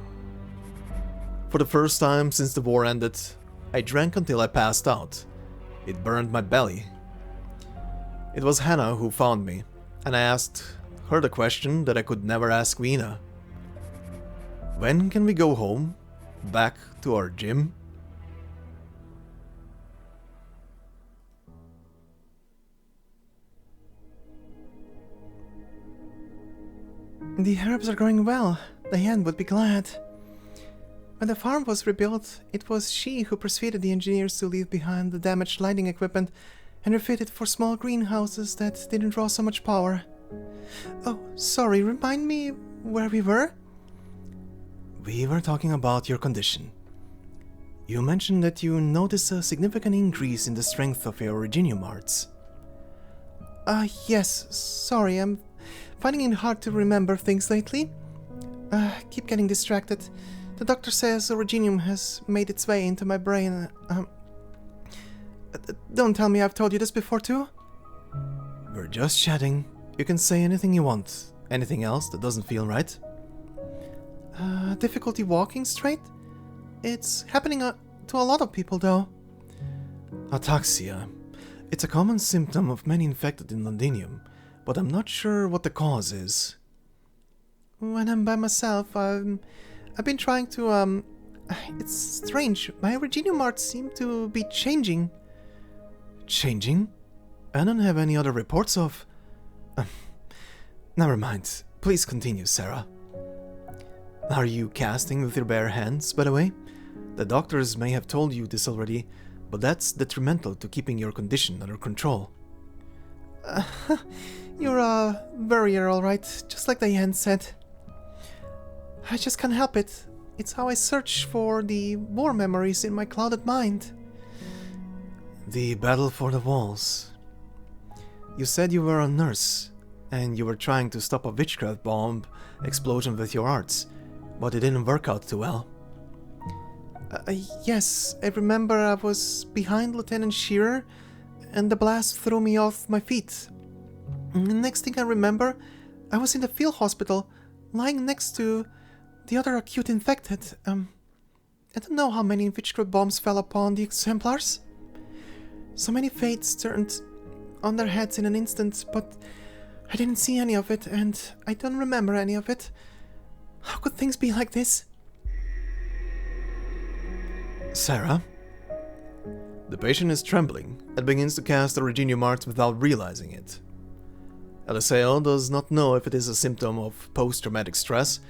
For the first time since the war ended, I drank until I passed out. It burned my belly. It was Hannah who found me, and I asked her the question that I could never ask Vina. When can we go home? Back to our gym? The herbs are growing well. Diane would be glad. When the farm was rebuilt, it was she who persuaded the engineers to leave behind the damaged lighting equipment and refit it for small greenhouses that didn't draw so much power. Oh, sorry, remind me where we were? We were talking about your condition. You mentioned that you noticed a significant increase in the strength of your Reginium arts. Yes, sorry, I'm finding it hard to remember things lately. Keep getting distracted. The doctor says Reginium has made its way into my brain. Don't tell me I've told you this before too? We're just chatting. You can say anything you want. Anything else that doesn't feel right? Difficulty walking straight? It's happening to a lot of people though. Ataxia. It's a common symptom of many infected in Londinium, but I'm not sure what the cause is. When I'm by myself, I've been trying to, it's strange. My Reginium arts seem to be changing. Changing? I don't have any other reports of... Never mind. Please continue, Sarah. Are you casting with your bare hands, by the way? The doctors may have told you this already, but that's detrimental to keeping your condition under control. You're a warrior, alright, just like Diane said. I just can't help it. It's how I search for the war memories in my clouded mind. The battle for the walls. You said you were a nurse, and you were trying to stop a witchcraft bomb explosion with your arts, but it didn't work out too well. Yes, I remember I was behind Lieutenant Shearer, and the blast threw me off my feet. And the next thing I remember, I was in the field hospital, lying next to the other acute infected. I don't know how many witchcraft bombs fell upon the exemplars. So many fates turned on their heads in an instant, but I didn't see any of it, and I don't remember any of it. How could things be like this? Sarah? The patient is trembling and begins to cast the Reginium arts without realizing it. Eliseo does not know if it is a symptom of post-traumatic stress,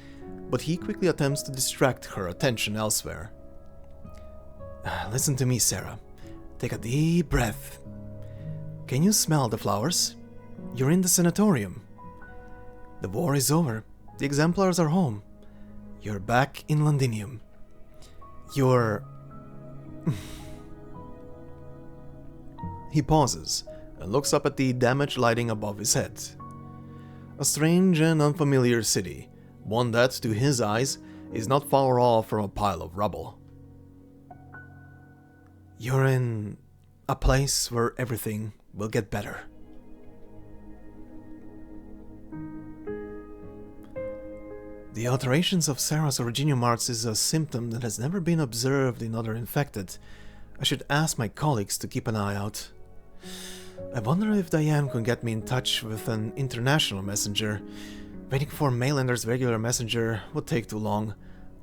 but he quickly attempts to distract her attention elsewhere. Listen to me, Sarah. Take a deep breath. Can you smell the flowers? You're in the sanatorium. The war is over. The exemplars are home. You're back in Londinium. You're... He pauses and looks up at the damaged lighting above his head. A strange and unfamiliar city, one that, to his eyes, is not far off from a pile of rubble. You're in a place where everything will get better. The alterations of Sarah's originium arts is a symptom that has never been observed in other infected. I should ask my colleagues to keep an eye out. I wonder if Diane can get me in touch with an international messenger. Waiting for Mainlander's regular messenger would take too long.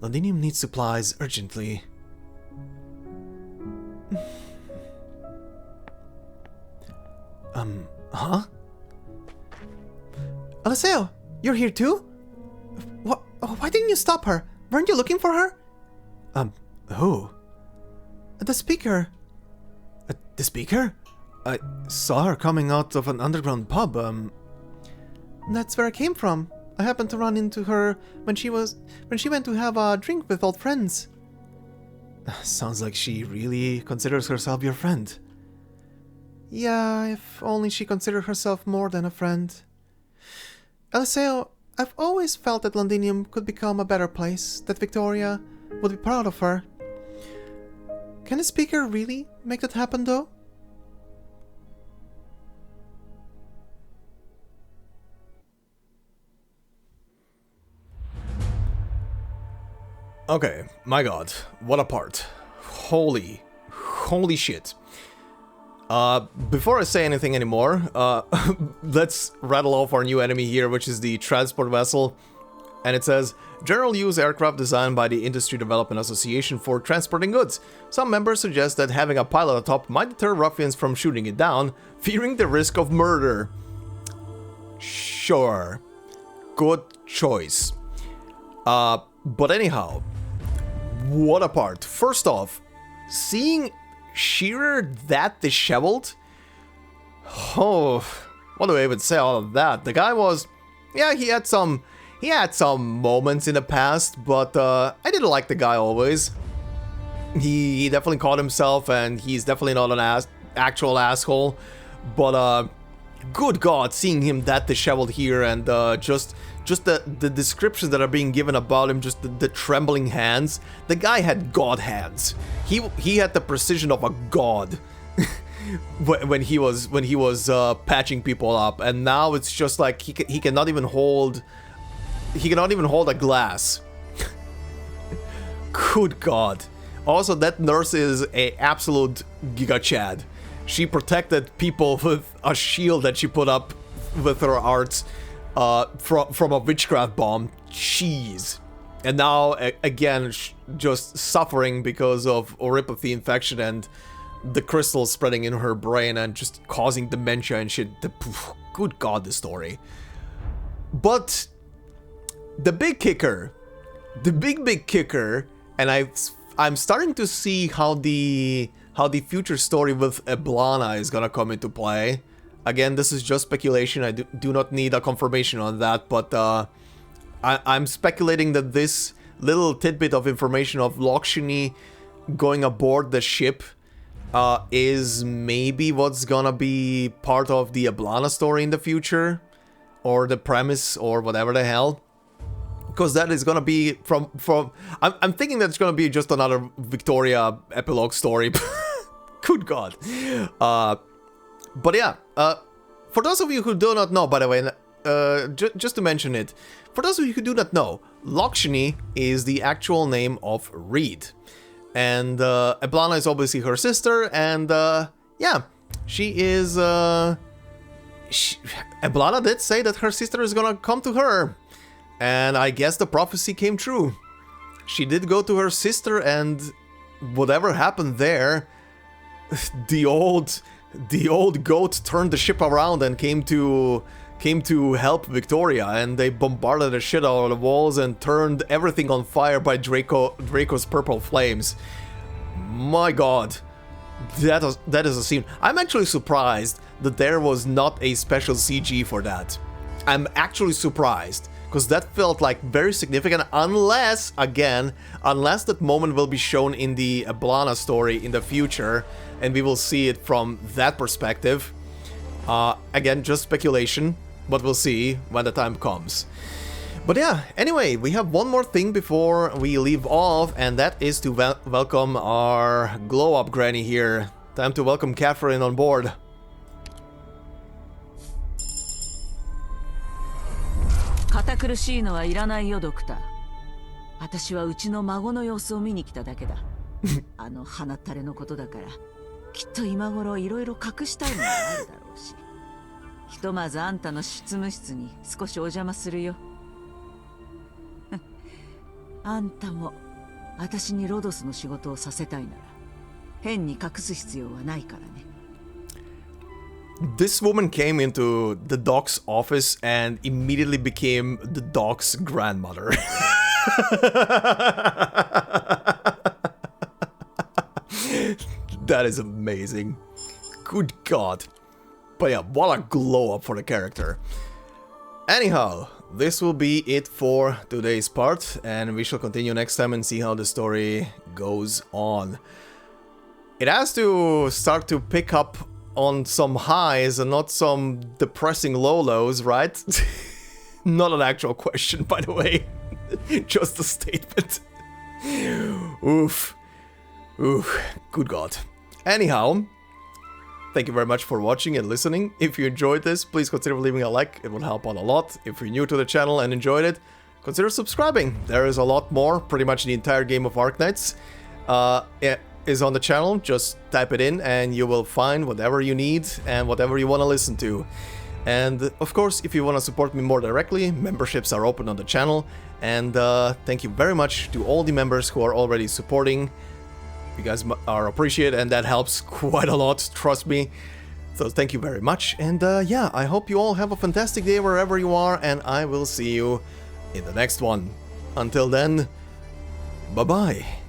Londinium needs supplies urgently. Huh? Eliseo, you're here too? Why didn't you stop her? Weren't you looking for her? Who? The speaker. The speaker? I saw her coming out of an underground pub, That's where I came from. I happened to run into her when she went to have a drink with old friends. Sounds like she really considers herself your friend. Yeah, if only she considered herself more than a friend. Eliseo, I've always felt that Londinium could become a better place, that Victoria would be proud of her. Can the speaker really make that happen, though? Okay, my god, what a part. Holy shit. Before I say anything anymore, let's rattle off our new enemy here, which is the transport vessel. And it says, general use aircraft designed by the Industry Development Association for transporting goods. Some members suggest that having a pilot atop might deter ruffians from shooting it down, fearing the risk of murder. Sure. Good choice. But anyhow, what a part. First off, seeing Shearer that disheveled? Oh, what do I even say all of that? The guy was, yeah, he had some moments in the past, but I didn't like the guy always. He definitely caught himself, and he's definitely not an actual asshole. But good God, seeing him that disheveled here, and just the descriptions that are being given about him, just the trembling hands. The guy had god hands. He had the precision of a god when he was patching people up, and now it's just like he cannot even hold a glass. Good God. Also, that nurse is a absolute giga chad. She protected people with a shield that she put up with her arts from a witchcraft bomb. Jeez. And now, again, just suffering because of oripathy infection and the crystals spreading in her brain and just causing dementia and shit. Good God, the story. But the big kicker, the big kicker, and I'm starting to see how the future story with Eblana is gonna come into play. Again, this is just speculation. I do not need a confirmation on that, but I'm speculating that this little tidbit of information of Lakshmi going aboard the ship is maybe what's gonna be part of the Eblana story in the future, or the premise, or whatever the hell. Because that is gonna be from I'm thinking that's gonna be just another Victoria epilogue story. Good God. But yeah, for those of you who do not know, by the way, just to mention it, for those of you who do not know, Lakshmi is the actual name of Reed. And Eblana is obviously her sister, and yeah, she is... Eblana did say that her sister is gonna come to her. And I guess the prophecy came true. She did go to her sister, and whatever happened there, the old goat turned the ship around and came to help Victoria, and they bombarded the shit out of the walls and turned everything on fire by Draco's purple flames. My god. That is a scene. I'm actually surprised that there was not a special CG for that. I'm actually surprised, because that felt like very significant, unless that moment will be shown in the Blana story in the future, and we will see it from that perspective. Again, just speculation, but we'll see when the time comes. But yeah, anyway, we have one more thing before we leave off, and that is to welcome our glow-up granny here. Time to welcome Catherine on board. This woman came into the doc's office and immediately became the doc's grandmother. That is amazing. Good god. But yeah, what a glow up for the character. Anyhow, this will be it for today's part, and we shall continue next time and see how the story goes on. It has to start to pick up on some highs and not some depressing lows, right? Not an actual question, by the way. Just a statement. Oof. Oof. Good god. Anyhow, thank you very much for watching and listening. If you enjoyed this, please consider leaving a like. It would help out a lot. If you're new to the channel and enjoyed it, consider subscribing. There is a lot more. Pretty much the entire game of Arknights is on the channel. Just type it in and you will find whatever you need and whatever you want to listen to. And of course, if you want to support me more directly, memberships are open on the channel. And thank you very much to all the members who are already supporting. You guys are appreciated, and that helps quite a lot, trust me. So thank you very much, and yeah, I hope you all have a fantastic day wherever you are, and I will see you in the next one. Until then, bye-bye.